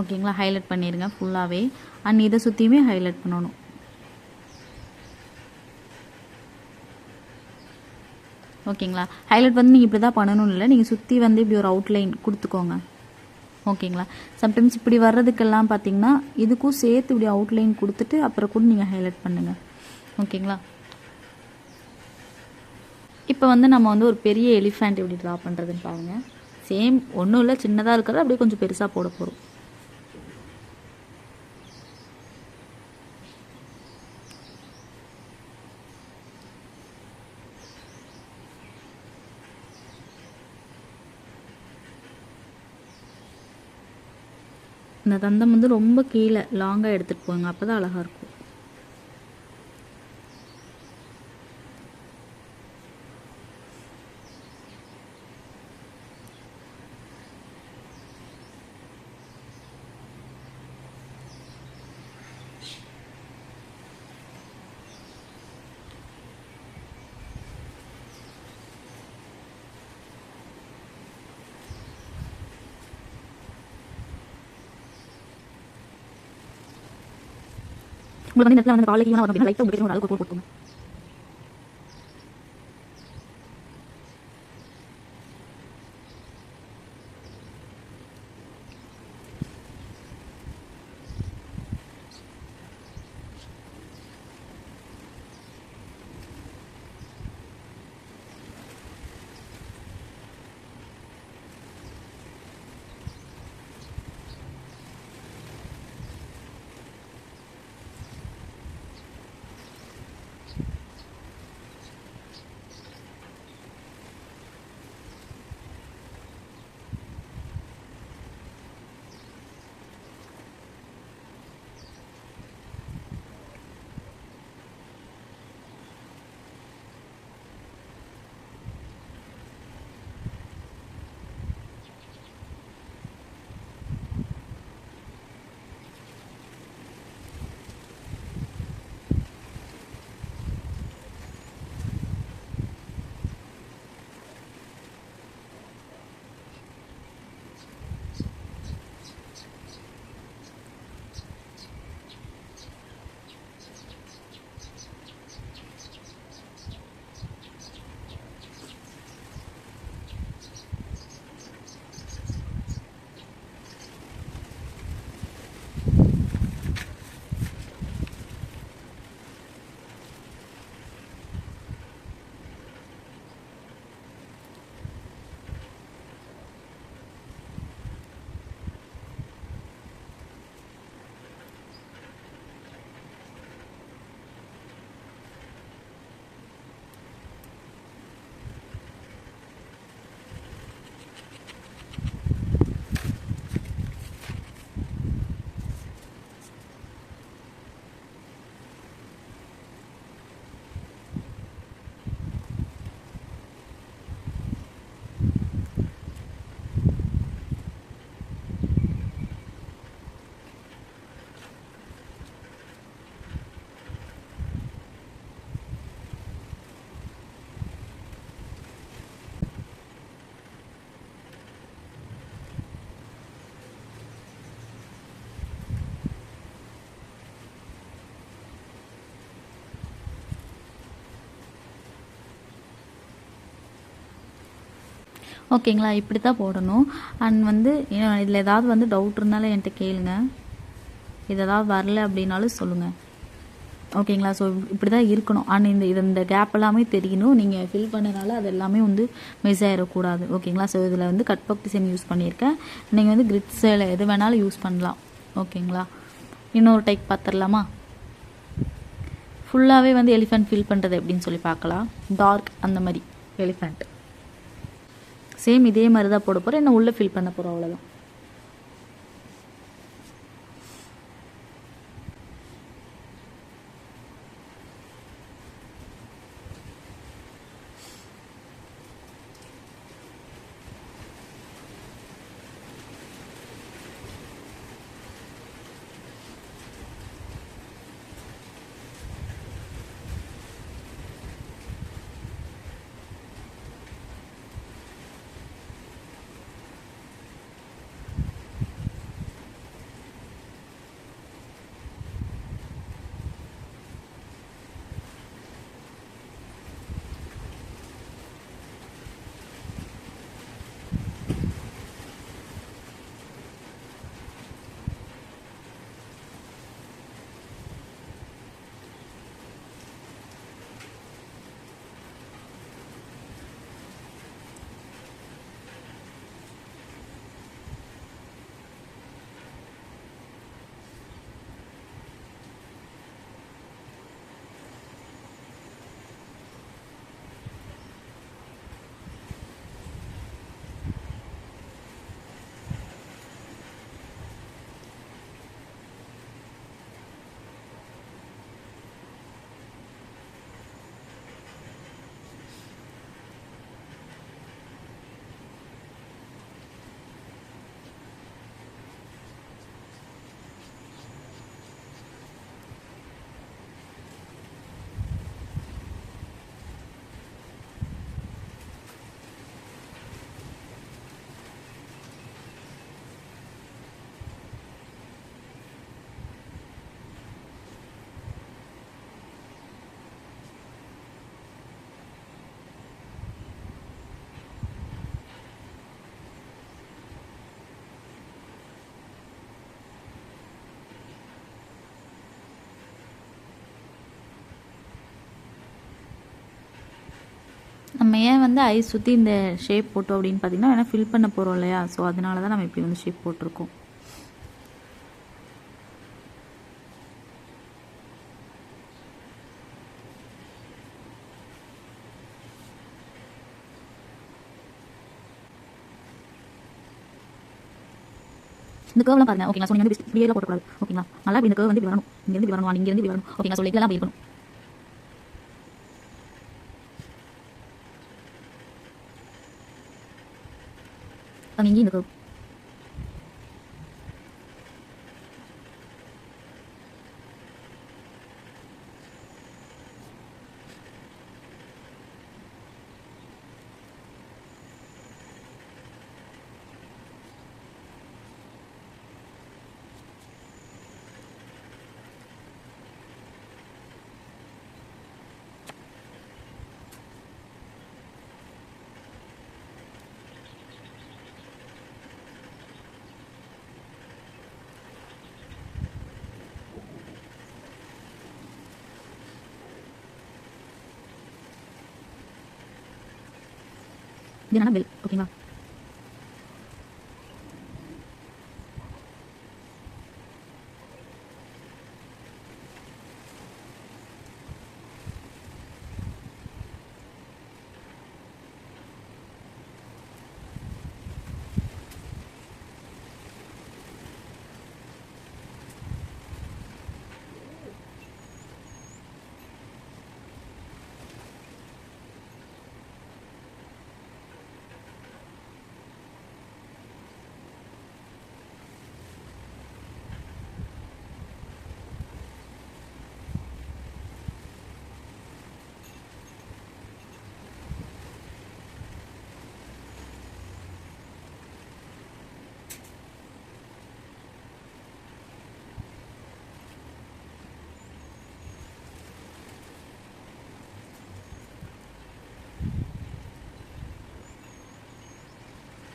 ஓகேங்களா. ஹைலைட் பண்ணிடுங்க ஃபுல்லாகவே. அண்ட் இதை சுற்றியுமே ஹைலைட் பண்ணணும். ஓகேங்களா. ஹைலைட் வந்து நீங்கள் இப்படி தான் பண்ணணும்னு இல்லை, நீங்கள் சுற்றி வந்து இப்படி ஒரு அவுட்லைன் கொடுத்துக்கோங்க. ஓகேங்களா. சம்டைம்ஸ் இப்படி வர்றதுக்கெல்லாம் பார்த்தீங்கன்னா இதுக்கும் சேர்த்து இப்படி அவுட்லைன் கொடுத்துட்டு அப்புறம் கூட நீங்கள் ஹைலைட் பண்ணுங்கள். ஓகேங்களா. இப்போ வந்து நம்ம வந்து ஒரு பெரிய எலிஃபெண்ட் எப்படி ட்ரா பண்ணுறதுன்னு பாருங்கள். சேம் ஒன்றும் இல்லை, சின்னதாக இருக்கிறத அப்படியே கொஞ்சம் பெருசாக போட போகிறோம். இந்த தந்தம் வந்து ரொம்ப கீழே லாங்காக எடுத்துகிட்டு போங்க, அப்போ தான் அழகாக இருக்கும். உங்களுக்கு வந்து இந்த இடத்துல வந்து காலைக்கு வரும் அப்படின்னா லைட்டாக உங்களுக்கு ஒரு அளவுக்கு போட்டுக்கோங்க. ஓகேங்களா, இப்படி தான் போடணும். அண்ட் வந்து இதில் ஏதாவது வந்து டவுட் இருந்தாலும் என்கிட்ட கேளுங்க. இது ஏதாவது வரல அப்படின்னாலும் சொல்லுங்கள். ஓகேங்களா, ஸோ இப்படி தான் இருக்கணும். அண்ட் இந்த கேப் எல்லாமே தெரியணும். நீங்கள் ஃபில் பண்ணனால அது எல்லாமே வந்து மிஸ் ஆகிடக்கூடாது. ஓகேங்களா, ஸோ இதில் வந்து கட் பக் டிசைன் யூஸ் பண்ணியிருக்கேன். நீங்கள் வந்து கிரிட்ஸில் எது வேணாலும் யூஸ் பண்ணலாம். ஓகேங்களா, இன்னொரு டைப் பார்த்துடலாமா? ஃபுல்லாகவே வந்து எலிஃபெண்ட் ஃபில் பண்ணுறது எப்படின்னு சொல்லி பார்க்கலாம். டார்க் அந்த மாதிரி எலிஃபெண்ட் சேம் இதே மாதிரி தான் போட போகிறேன். என்ன உள்ளே ஃபில் பண்ண போகிறோம், அவ்வளோதான். நம்ம ஏன் வந்து ஐஸ் சுற்றி இந்த ஷேப் போட்டோம் அப்படின்னு பார்த்தீங்கன்னா, ஏன்னா ஃபில் பண்ண போகிறோம் இல்லையா, ஸோ அதனால தான் நம்ம இப்படி வந்து ஷேப் போட்டிருக்கோம். இந்த கர்வ்லாம் பாருங்க. ஓகேங்களா, ஸோ நீங்கள் வந்து இப்படியே போட்டக்கூடாது. ஓகேங்களா, நல்லா இந்த கர்வ் வந்து இப்படி வரணும், இங்கேருந்து இப்படி வரணும், இங்கேருந்து இப்படி வரணும். ஓகேங்களா, ஸோ லெக்லாம் அப்படி இருக்கணும். இங்கேயும் இந்த கர்வ். இது என்னன்னா பெல். ஓகேங்களா,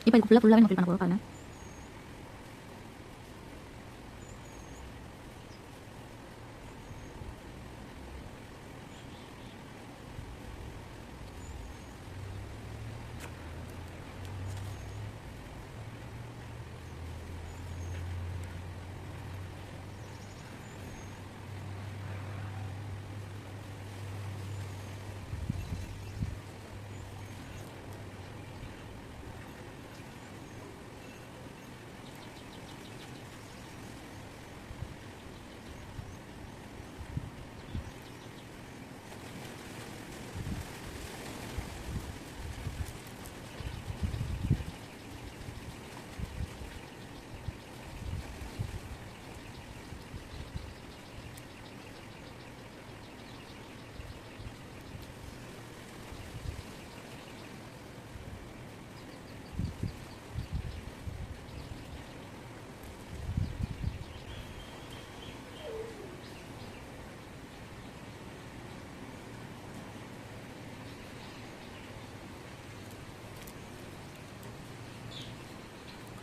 இப்போ இது ஃபுல்லாகவே நம்ம ஃபில் பண்ண போகிறோம் பாருங்க.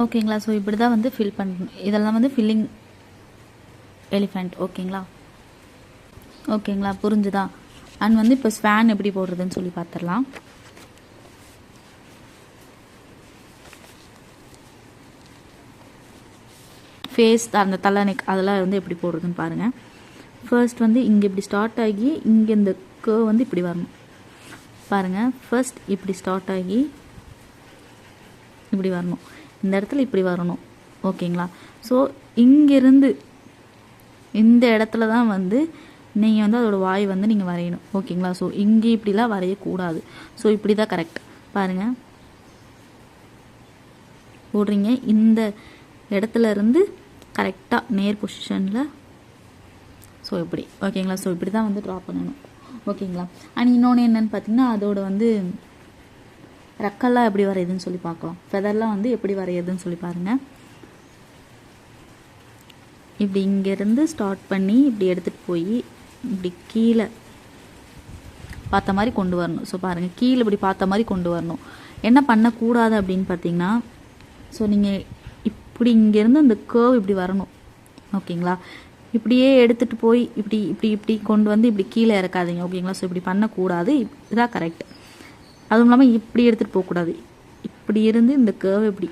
ஓகேங்களா. ஸோ இப்படி தான் வந்து ஃபில் பண்ணணும். இதெல்லாம் வந்து ஃபில்லிங் எலிஃபெண்ட். ஓகேங்களா. ஓகேங்களா, புரிஞ்சுதா? அண்ட் வந்து இப்போ ஸ்வான் எப்படி போடுறதுன்னு சொல்லி பார்த்துடலாம். ஃபேஸ், அந்த தலை, நெக் அதெல்லாம் வந்து எப்படி போடுறதுன்னு பாருங்கள். ஃபர்ஸ்ட் வந்து இங்கே இப்படி ஸ்டார்ட் ஆகி இங்கே இந்த கர்வ் வந்து இப்படி வரணும் பாருங்கள். ஃபர்ஸ்ட் இப்படி ஸ்டார்ட் ஆகி இப்படி வரணும், இந்த இடத்துல இப்படி வரணும். ஓகேங்களா. ஸோ இங்கேருந்து இந்த இடத்துல தான் வந்து நீங்கள் வந்து அதோட வாய் வந்து நீங்கள் வரையணும். ஓகேங்களா. ஸோ இங்கே இப்படிலாம் வரையக்கூடாது. ஸோ இப்படி தான் கரெக்ட். பாருங்கள், போடுறீங்க இந்த இடத்துல இருந்து கரெக்டாக நேர் பொசிஷனில். ஸோ இப்படி. ஓகேங்களா. ஸோ இப்படி தான் வந்து ட்ரா பண்ணணும். ஓகேங்களா. அண்ட் இன்னொன்று என்னென்னு பார்த்தீங்கன்னா, அதோட வந்து ரெக்கெல்லாம் எப்படி வரையுதுன்னு சொல்லி பார்க்கலாம். ஃபெதர்லாம் வந்து எப்படி வரையுதுன்னு சொல்லி பாருங்கள். இப்படி இங்கேருந்து ஸ்டார்ட் பண்ணி இப்படி எடுத்துகிட்டு போய் இப்படி கீழே பார்த்த மாதிரி கொண்டு வரணும். ஸோ பாருங்கள், கீழே இப்படி பார்த்த மாதிரி கொண்டு வரணும். என்ன பண்ணக்கூடாது அப்படின்னு பார்த்தீங்கன்னா, ஸோ நீங்கள் இப்படி இங்கேருந்து அந்த கர்வ் இப்படி வரணும். ஓகேங்களா. இப்படியே எடுத்துகிட்டு போய் இப்படி இப்படி இப்படி கொண்டு வந்து இப்படி கீழே இறக்காதீங்க. ஓகேங்களா. ஸோ இப்படி பண்ணக்கூடாது. இதுதான் கரெக்ட். அதுவும் இல்லாமல் இப்படி எடுத்துகிட்டு போகக்கூடாது. இப்படி இருந்து இந்த கர்வ் இப்படி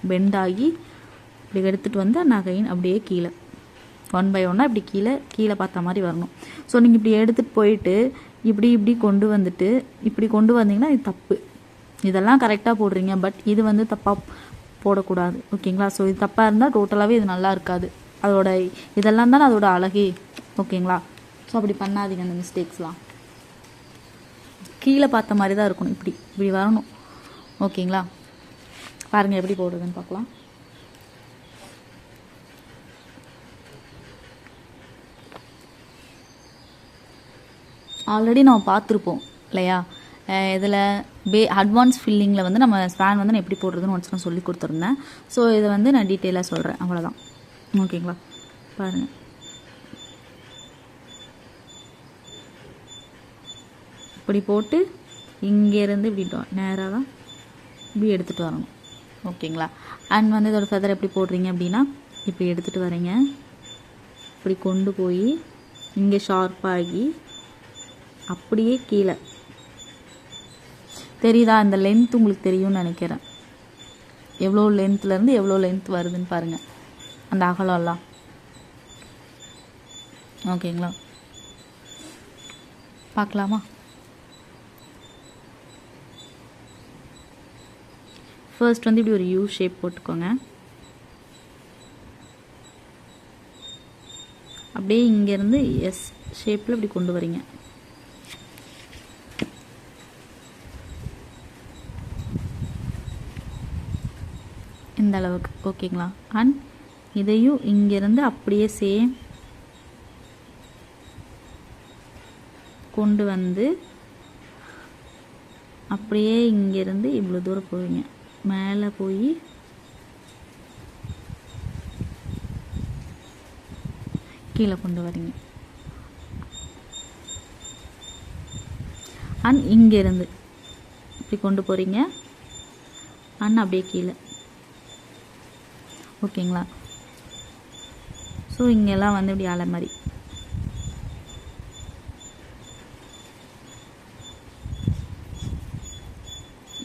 பெண்ட் ஆகி இப்படி எடுத்துகிட்டு வந்து நகையின் அப்படியே கீழே 1 by 1 இப்படி கீழே பார்த்த மாதிரி வரணும். ஸோ நீங்கள் இப்படி எடுத்துகிட்டு போயிட்டு இப்படி இப்படி கொண்டு வந்துட்டு இப்படி கொண்டு வந்தீங்கன்னா இது தப்பு. இதெல்லாம் கரெக்டாக போடுறீங்க, பட் இது வந்து தப்பாக போடக்கூடாது. ஓகேங்களா. ஸோ இது தப்பாக இருந்தால் டோட்டலாகவே இது நல்லா இருக்காது. அதோட இதெல்லாம் தானே அதோட அழகே. ஓகேங்களா. ஸோ அப்படி பண்ணாதீங்க அந்த மிஸ்டேக்ஸ்லாம். கீழே பார்த்த மாதிரி தான் இருக்கணும். இப்படி இப்படி வரணும். ஓகேங்களா. பாருங்கள் எப்படி போடுறதுன்னு பார்க்கலாம். ஆல்ரெடி நம்ம பார்த்துருப்போம் இல்லையா, இதில் அட்வான்ஸ் ஃபில்லிங்கில் வந்து நம்ம ஸ்பான் வந்து நான் எப்படி போடுறதுன்னு ஒன்ஸ் நான் சொல்லி கொடுத்துருந்தேன். ஸோ இதை வந்து நான் டீட்டெயிலாக சொல்கிறேன், அவ்வளோதான். ஓகேங்களா. பாருங்கள், இப்படி போட்டு இங்கேருந்து இப்படி நேராக தான் இப்படி எடுத்துகிட்டு வரணும். ஓகேங்களா. அண்ட் வந்து இதோட ஃபெதர் எப்படி போடுறீங்க அப்படின்னா, இப்படி எடுத்துகிட்டு வரீங்க, இப்படி கொண்டு போய் இங்கே ஷார்ப்பாகி அப்படியே கீழே தெரியுதா? இந்த லென்த் உங்களுக்கு தெரியும்னு நினைக்கிறேன். எவ்வளோ லென்த்லேருந்து எவ்வளோ லென்த் வருதுன்னு பாருங்கள், அந்த அகலம்லாம். ஓகேங்களா. பார்க்கலாமா? ஃபர்ஸ்ட் வந்து இப்படி ஒரு யூ ஷேப் போட்டுக்கோங்க. அப்படியே இங்கேருந்து எஸ் ஷேப்பில் இப்படி கொண்டு வரீங்க. இந்த அளவுக்கு. ஓகேங்களா. அண்ட் இதையும் இங்கேருந்து அப்படியே சேம் கொண்டு வந்து அப்படியே இங்கேருந்து இவ்வளோ தூரம் போவீங்க, மேலே போய் கீழே கொண்டு வரீங்க. அண்ட் இங்கேருந்து இப்படி கொண்டு போகிறீங்க. கண் அப்படியே கீழே. ஓகேங்களா? ஸோ இங்கெல்லாம் வந்து இப்படி அலை மாதிரி.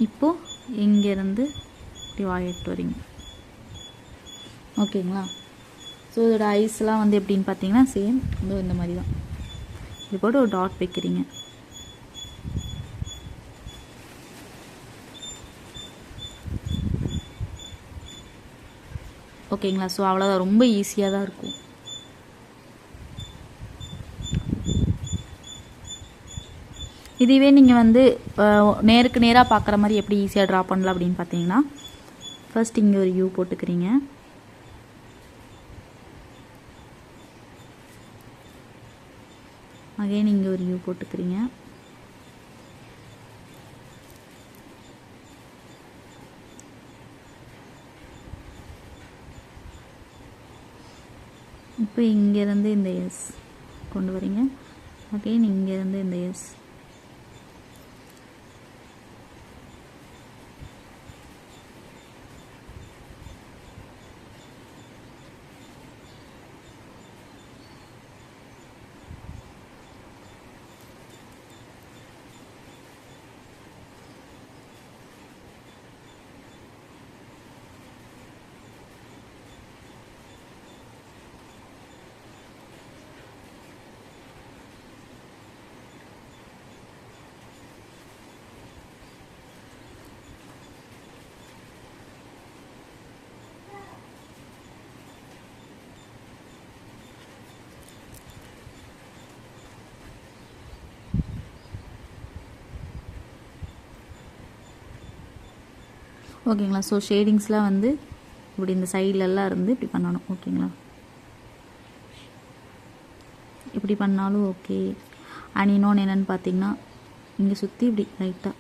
இப்போது இங்கேருந்து இப்படி வாயிட்டு வரீங்க. ஓகேங்களா? ஸோ இதோட ஐஸ்லாம் வந்து எப்படின்னு பார்த்தீங்கன்னா சேம் இந்த மாதிரி தான். இது போட்டு ஒரு டாட் வைக்கிறீங்க. ஓகேங்களா? ஸோ அவ்வளோதான், ரொம்ப ஈஸியாக தான் இருக்கும். இதுவே நீங்கள் வந்து நேருக்கு நேராக பார்க்குற மாதிரி எப்படி ஈஸியாக ட்ரா பண்ணலாம் அப்படின்னு பார்த்தீங்கன்னா, ஃபர்ஸ்ட் இங்கே ஒரு யூ போட்டுக்கிறீங்க. அகைன் இங்கே ஒரு யூ போட்டுக்கிறீங்க. இப்போ இங்கேருந்து இந்த எஸ் கொண்டு வரீங்க. அகைன் இங்கேருந்து இந்த எஸ். ஓகேங்களா? ஸோ ஷேடிங்ஸ்லாம் வந்து இப்படி இந்த சைட்லலாம் இருந்து இப்படி பண்ணணும். ஓகேங்களா? இப்படி பண்ணாலும் ஓகே. அண்ட் இன்னொன்று என்னென்னு பார்த்தீங்கன்னா, இங்கே சுற்றி இப்படி லைட்டாக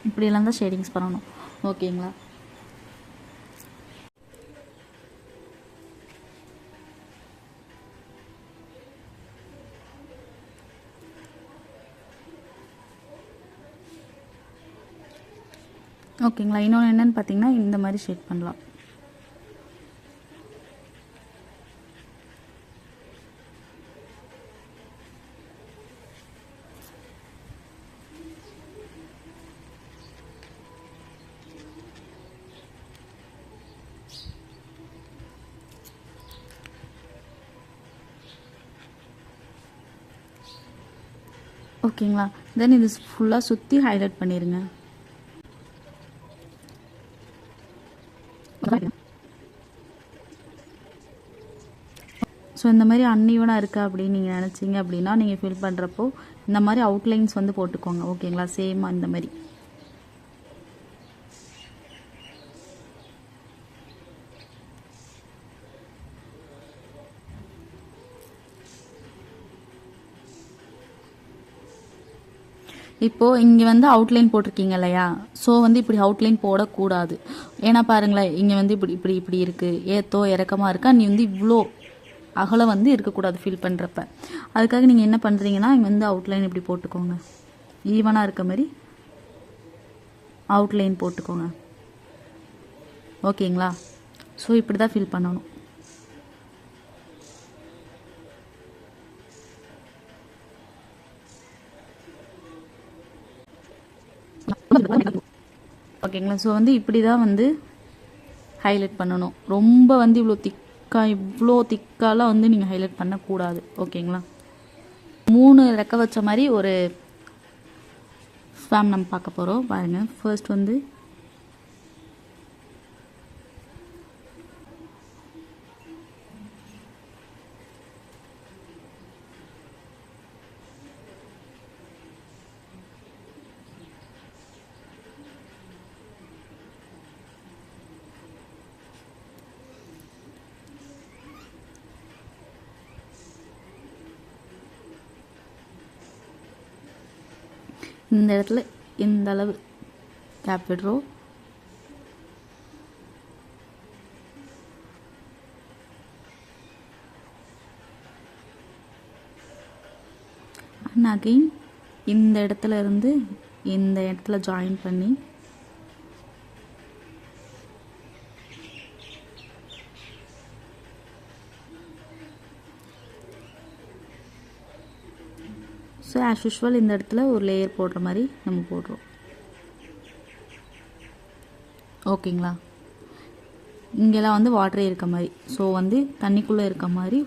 இப்படியெல்லாம் தான் ஷேடிங்ஸ் பண்ணணும். ஓகேங்களா? ஓகேங்களா? இன்னொன்று என்னென்னு பார்த்தீங்கன்னா, இந்த மாதிரி ஷேட் பண்ணலாம். ஓகேங்களா? தென் இது ஃபுல்லாக சுற்றி ஹைலைட் பண்ணிடுங்க. ஸோ இந்த மாதிரி அன்இவனாக இருக்கா அப்படின்னு நீங்கள் நினச்சிங்க அப்படின்னா, நீங்கள் ஃபில் பண்ணுறப்போ இந்த மாதிரி அவுட்லைன்ஸ் வந்து போட்டுக்கோங்க. ஓகேங்களா? சேமாக இந்த மாதிரி. இப்போது இங்கே வந்து அவுட்லைன் போட்டிருக்கீங்க இல்லையா? ஸோ வந்து இப்படி அவுட்லைன் போடக்கூடாது. ஏன்னா பாருங்களேன், இங்கே வந்து இப்படி இப்படி இப்படி இருக்குது, ஏத்தோ இறக்கமாக இருக்கா, நீ வந்து இவ்வளோ அகலம் வந்து இருக்கக்கூடாது ஃபில் பண்ணுறப்ப. அதுக்காக நீங்கள் என்ன பண்ணுறீங்கன்னா, இங்கே வந்து அவுட்லைன் இப்படி போட்டுக்கோங்க. ஈவனாக இருக்க மாதிரி அவுட்லைன் போட்டுக்கோங்க. ஓகேங்களா? ஸோ இப்படி தான் ஃபில் பண்ணணும். ஓகேங்களா? ஸோ வந்து இப்படி தான் வந்து ஹைலைட் பண்ணணும். ரொம்ப வந்து இவ்வளோ திக்காலாம் வந்து நீங்கள் ஹைலைட் பண்ணக்கூடாது. ஓகேங்களா? 3 ரெக்க வச்ச மாதிரி ஒரு ஸ்வாம் நம்ம பார்க்க போகிறோம். பாருங்கள், ஃபர்ஸ்ட் வந்து இந்த இடத்துல இந்த அளவு கேப் விடுறோம். அகைன் இந்த இடத்துல இருந்து இந்த இடத்துல ஜாயின் பண்ணி ஸோ ஆஸ் யூஷுவல் இந்த இடத்துல ஒரு லேயர் போடுற மாதிரி நம்ம போடுறோம். ஓகேங்களா, இங்கெல்லாம் வந்து வாட்டரே இருக்க மாதிரி, ஸோ வந்து தண்ணிக்குள்ளே இருக்க மாதிரி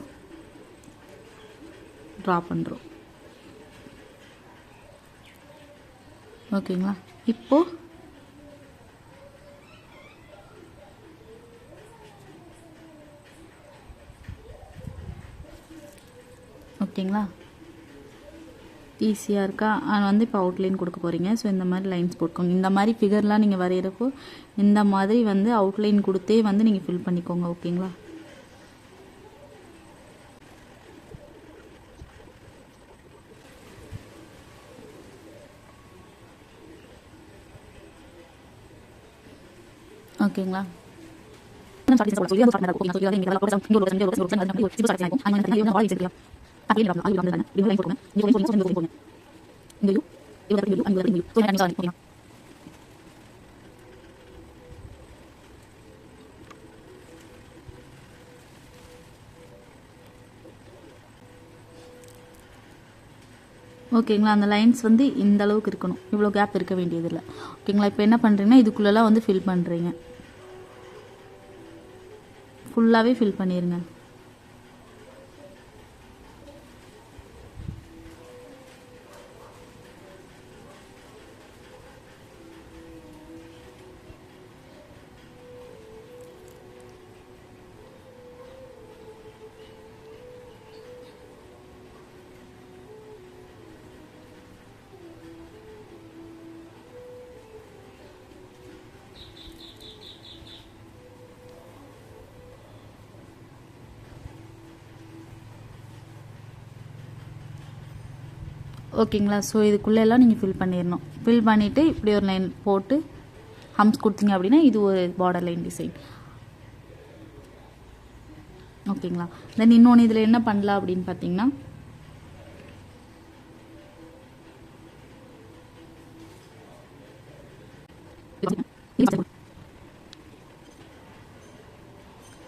ட்ரா பண்ணுறோம். ஓகேங்களா, இப்போது ஓகேங்களா ஈஸியாக இருக்கா. வந்து இப்போ அவுட்லைன் கொடுக்க போகிறீங்க. ஸோ இந்த மாதிரி லைன்ஸ் போட்டுக்கோங்க. இந்த மாதிரி ஃபிகர்லாம் நீங்கள் வரைகிறப்போ இந்த மாதிரி வந்து அவுட்லைன் கொடுத்தே வந்து நீங்கள் ஃபில் பண்ணிக்கோங்க. ஓகேங்களா, ஓகேங்களா ஓகேங்களா, அந்த லைன்ஸ் வந்து இந்த அளவுக்கு இருக்கணும், இவ்வளோ கேப் இருக்க வேண்டியதில்லை. ஓகேங்களா, இப்போ என்ன பண்ணுறீங்கன்னா இதுக்குள்ளெல்லாம் வந்து ஃபில் பண்ணுறீங்க. ஃபுல்லாகவே ஃபில் பண்ணிடுங்க. ஓகேங்களா, ஸோ இதுக்குள்ளெல்லாம் நீங்கள் ஃபில் பண்ணிடணும். ஃபில் பண்ணிவிட்டு இப்படி ஒரு லைன் போட்டு ஹம்ஸ் கொடுத்தீங்க அப்படின்னா இது ஒரு பார்டர் லைன் டிசைன். ஓகேங்களா, தென் இன்னொன்று இதில் என்ன பண்ணலாம் அப்படின்னு பார்த்தீங்கன்னா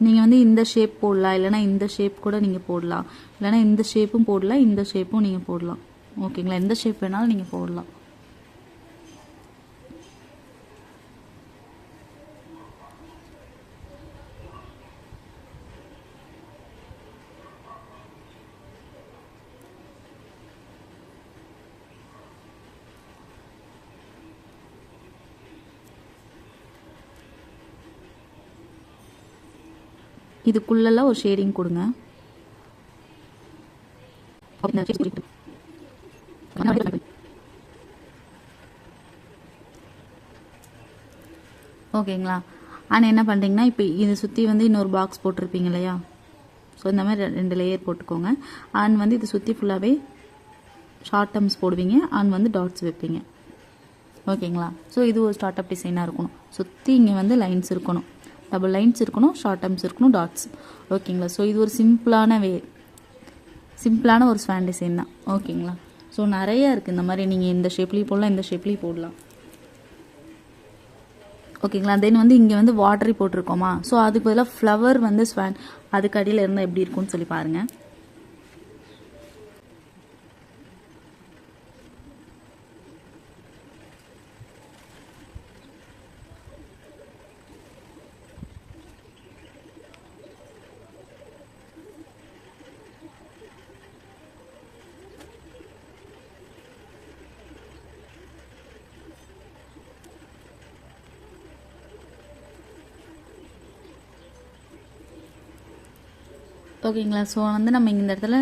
நீங்கள் வந்து இந்த ஷேப் போடலாம், இல்லைனா இந்த ஷேப் கூட நீங்கள் போடலாம், இல்லைனா இந்த ஷேப்பும் போடலாம், இந்த ஷேப்பும் நீங்கள் போடலாம். ஓகேங்களா, எந்த ஷேப் வேணாலும் நீங்கள் போடலாம். இதுக்குள்ளெல்லாம் ஒரு ஷேடிங் கொடுங்க. ஓகேங்களா, ஆனால் என்ன பண்ணுறீங்கன்னா இப்போ இதை சுற்றி வந்து இன்னொரு பாக்ஸ் போட்டிருப்பீங்க இல்லையா, ஸோ இந்த மாதிரி 2 லேயர் போட்டுக்கோங்க. அண்ட் வந்து இதை சுற்றி ஃபுல்லாகவே ஷார்ட் டர்ம்ஸ் போடுவீங்க, அண்ட் வந்து டாட்ஸ் வைப்பீங்க. ஓகேங்களா, ஸோ இது ஒரு ஸ்டார்ட் அப் டிசைனாக இருக்கணும். சுற்றி இங்கே வந்து லைன்ஸ் இருக்கணும், டபுள் லைன்ஸ் இருக்கணும், ஷார்ட் டர்ம்ஸ் இருக்கணும், டாட்ஸ். ஓகேங்களா, ஸோ இது ஒரு சிம்பிளான ஒரு ஸ்வான் டிசைன் தான். ஓகேங்களா, ஸோ நிறையா இருக்குது இந்த மாதிரி, நீங்கள் இந்த ஷேப்லேயும் போடலாம், இந்த ஷேப்லேயும் போடலாம். ஓகேங்களா, தென் வந்து இங்கே வந்து வாட்டரி போட்டிருக்கோமா, ஸோ அதுக்கு பதிலாக ஃப்ளவர் வந்து ஸ்வான் அதுக்கு அடியில் இருந்தால் எப்படி இருக்கும்னு சொல்லி பாருங்கள். ஓகேங்களா, ஸோ வந்து நம்ம இந்த இடத்துல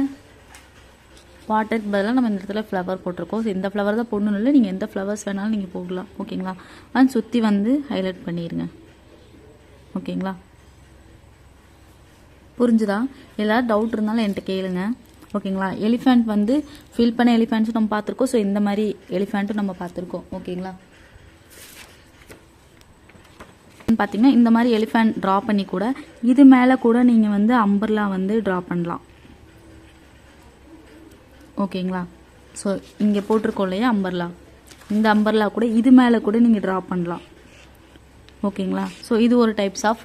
வாட்டருக்கு பதிலாக நம்ம இந்த இடத்துல ஃப்ளவர் போட்டிருக்கோம். ஸோ இந்த ஃப்ளவர் தான் போடணும் இல்லை, நீங்கள் எந்த ஃப்ளவர்ஸ் வேணாலும் நீங்கள் போடலாம். ஓகேங்களா, அண்ட் சுற்றி வந்து ஹைலைட் பண்ணிடுங்க. ஓகேங்களா, புரிஞ்சுதா? எல்லாரும் டவுட் இருந்தாலும் என்கிட்ட கேளுங்க. ஓகேங்களா, எலிஃபெண்ட் வந்து ஃபில் பண்ண எலிஃபெண்ட்ஸும் நம்ம பார்த்துருக்கோம். ஸோ இந்த மாதிரி எலிஃபெண்ட்டும் நம்ம பார்த்துருக்கோம். ஓகேங்களா, பார்த்தீங்கன்னா இந்த மாதிரி எலிஃபெண்ட் ட்ரா பண்ணி கூட இது மேலே கூட நீங்கள் வந்து அம்பர்லா வந்து ட்ரா பண்ணலாம். ஓகேங்களா, ஸோ இங்கே போட்டிருக்கோம் இல்லையா அம்பர்லா, இந்த அம்பர்லா கூட இது மேலே கூட நீங்கள் ட்ரா பண்ணலாம். ஓகேங்களா. ஸோ இது ஒரு types of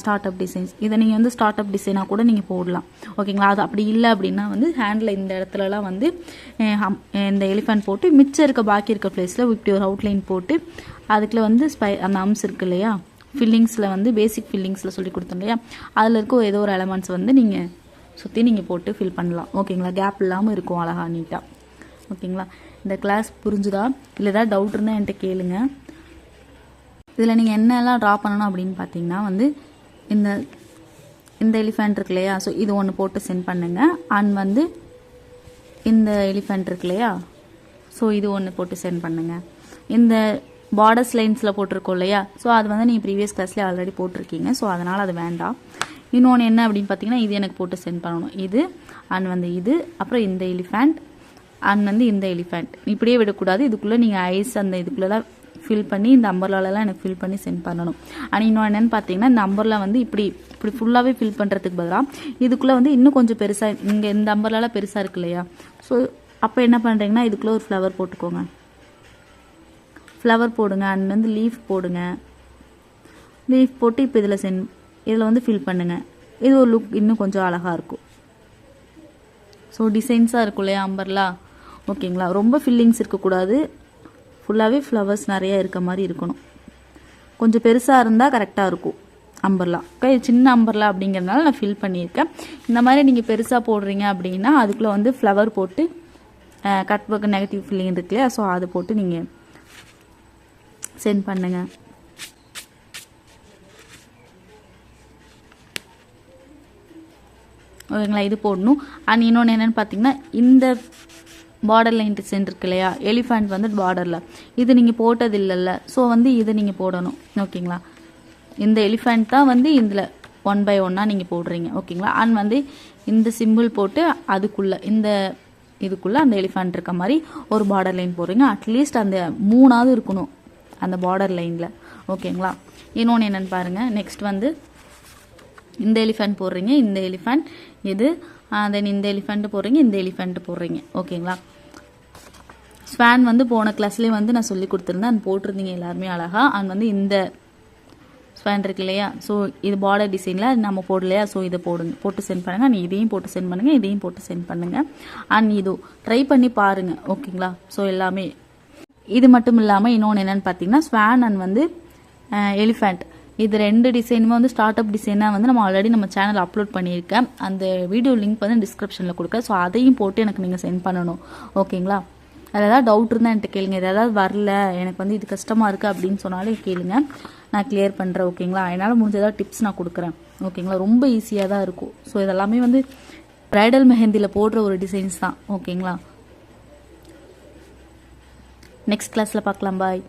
start up designs. இதை நீங்கள் வந்து ஸ்டார்ட் அப் டிசைனாக கூட நீங்கள் போடலாம். ஓகேங்களா. அது அப்படி இல்லை அப்படின்னா வந்து ஹேண்டில் இந்த இடத்துலலாம் வந்து இந்த எலிஃபண்ட் போட்டு மிச்சம் இருக்க பாக்கி இருக்க பிளேஸில் இப்படி ஒரு அவுட்லைன் போட்டு அதுக்குள்ள வந்து அந்த அம்ஸ் இருக்கு இல்லையா, ஃபில்லிங்ஸில் வந்து பேசிக் ஃபில்லிங்ஸில் சொல்லி கொடுத்தோம் இல்லையா, அதில் இருக்க ஏதோ ஒரு எலமெண்ட்ஸ் வந்து நீங்கள் சுற்றி நீங்கள் போட்டு ஃபில் பண்ணலாம். ஓகேங்களா. கேப் இல்லாமல் இருக்கும் அழகா நீட்டாக. ஓகேங்களா. இந்த கிளாஸ் புரிஞ்சுதா? இல்லை ஏதாவது டவுட் இருந்தால் என்கிட்ட கேளுங்க. இதில் நீங்கள் என்னெல்லாம் ட்ரா பண்ணணும் அப்படின்னு பார்த்தீங்கன்னா வந்து இந்த எலிஃபண்ட் இருக்கு இல்லையா, ஸோ இது ஒன்று போட்டு சென்ட் பண்ணுங்கள். அண்ட் வந்து இந்த எலிஃபண்ட் இருக்கு இல்லையா, ஸோ இது ஒன்று போட்டு சென்ட் பண்ணுங்கள். இந்த பார்டர்ஸ் லைன்ஸில் போட்டிருக்கோம் இல்லையா, ஸோ அது வந்து நீங்கள் ப்ரீவியஸ் கிளாஸ்லேயே ஆல்ரெடி போட்டிருக்கீங்க. ஸோ அதனால் அது வேண்டாம். இன்னொன்று என்ன அப்படின்னு பார்த்தீங்கன்னா இது எனக்கு போட்டு சென்ட் பண்ணணும். இது அண்ட் வந்து இது, அப்புறம் இந்த எலிஃபண்ட் அண்ட் வந்து இந்த எலிஃபண்ட் இப்படியே விடக்கூடாது. இதுக்குள்ளே நீங்கள் ஐஸ் அந்த இதுக்குள்ளெல்லாம் ஃபில் பண்ணி இந்த அம்பர்லாலெலாம் எனக்கு ஃபில் பண்ணி சென்ட் பண்ணணும். ஆனால் இன்னும் என்னென்னு பார்த்தீங்கன்னா இந்த அம்பர்லா வந்து இப்படி ஃபுல்லாகவே ஃபில் பண்ணுறதுக்கு பதிலாக இதுக்குள்ளே வந்து இன்னும் கொஞ்சம் பெருசாக இங்கே இந்த அம்பர்லாலாம் பெருசாக இருக்கு இல்லையா, ஸோ அப்போ என்ன பண்ணுறீங்கன்னா இதுக்குள்ளே ஒரு ஃப்ளவர் போட்டுக்கோங்க. ஃப்ளவர் போடுங்க அண்ட் வந்து லீஃப் போடுங்க. லீஃப் போட்டு இப்போ இதில் வந்து ஃபில் பண்ணுங்கள். இது ஒரு லுக் இன்னும் கொஞ்சம் அழகாக இருக்கும். ஸோ டிசைன்ஸாக இருக்கும் இல்லையா அம்பர்லா. ஓகேங்களா. ரொம்ப ஃபில்லிங்ஸ் இருக்கக்கூடாது, ஃபுல்லாகவே ஃப்ளவர்ஸ் நிறையா இருக்க மாதிரி இருக்கணும். கொஞ்சம் பெருசாக இருந்தால் கரெக்டாக இருக்கும் அம்பர்லா. ஓகே. சின்ன அம்பர்லா அப்படிங்கிறதுனால நான் ஃபில் பண்ணியிருக்கேன். இந்த மாதிரி நீங்கள் பெருசாக போடுறீங்க அப்படின்னா அதுக்குள்ளே வந்து ஃப்ளவர் போட்டு கட் ஒர்க் நெகட்டிவ் ஃபில்லிங் இருக்கு இல்லையா, ஸோ அதை போட்டு நீங்கள் சென்ட் பண்ணுங்க. ஓகேங்களா. இது போடணும். அண்ட் இன்னொன்று என்னென்னு பார்த்தீங்கன்னா இந்த பார்டர் லைன் டிசைன் இருக்கு இல்லையா, எலிஃபண்ட் வந்து பார்டரில் இது நீங்கள் போட்டது இல்லைல்ல, ஸோ வந்து இதை நீங்கள் போடணும். ஓகேங்களா. இந்த எலிஃபண்ட் தான் வந்து இதில் 1 by 1 நீங்கள் போடுறீங்க. ஓகேங்களா. அண்ட் வந்து இந்த சிம்பிள் போட்டு அதுக்குள்ளே இதுக்குள்ளே அந்த எலிஃபண்ட் இருக்க மாதிரி ஒரு பார்டர் லைன் போடுறீங்க. அட்லீஸ்ட் அந்த 3ஆவது இருக்கணும் அந்த பார்டர் லைனில். ஓகேங்களா. இன்னொன்று என்னென்னு பாருங்கள். நெக்ஸ்ட் வந்து இந்த எலிஃபண்ட் போடுறீங்க, இந்த எலிஃபண்ட் இது, தென் இந்த எலிஃபண்ட் போடுறீங்க, இந்த எலிஃபண்ட் போடுறீங்க. ஓகேங்களா. ஸ்வான் வந்து போன கிளாஸ்லேயே வந்து நான் சொல்லி கொடுத்துருந்தேன், அது போட்டிருந்தீங்க எல்லாருமே அழகா. அண்ட் வந்து இந்த ஸ்வான் இருக்கு இல்லையா, ஸோ இது பார்டர் டிசைனில் நம்ம போடலையா, ஸோ இதை போட்டு சென்ட் பண்ணுங்கள். நீ இதையும் போட்டு சென்ட் பண்ணுங்கள், இதையும் போட்டு சென்ட் பண்ணுங்கள். அண்ட் இது ட்ரை பண்ணி பாருங்கள். ஓகேங்களா. ஸோ எல்லாமே இது மட்டும் இல்லாமல் இன்னொன்று என்னென்னு பார்த்தீங்கன்னா ஸ்வான் அண்ட் வந்து எலிஃபண்ட் இது 2 டிசைனுமே வந்து ஸ்டார்ட் அப் டிசைனாக வந்து நம்ம சேனல் அப்லோட் பண்ணியிருக்கேன். அந்த வீடியோ லிங்க் வந்து டிஸ்கிரிப்ஷனில் கொடுக்க. ஸோ அதையும் போட்டு எனக்கு நீங்கள் சென்ட் பண்ணணும். ஓகேங்களா. அதில் ஏதாவது டவுட் இருந்தால் என்கிட்ட கேளுங்க. ஏதாவது வரல எனக்கு வந்து இது கஷ்டமாக இருக்குது அப்படின்னு சொன்னாலும் கேளுங்க, நான் கிளியர் பண்ணுறேன். ஓகேங்களா. என்னால் முடிஞ்ச ஏதாவது டிப்ஸ் நான் கொடுக்குறேன். ஓகேங்களா. ரொம்ப ஈஸியாக தான் இருக்கும். ஸோ இதெல்லாமே வந்து ப்ரைடல் மெஹந்தியில் போடுற ஒரு டிசைன்ஸ் தான். ஓகேங்களா. நெக்ஸ்ட் கிளாஸில் பார்க்கலாம். பாய்.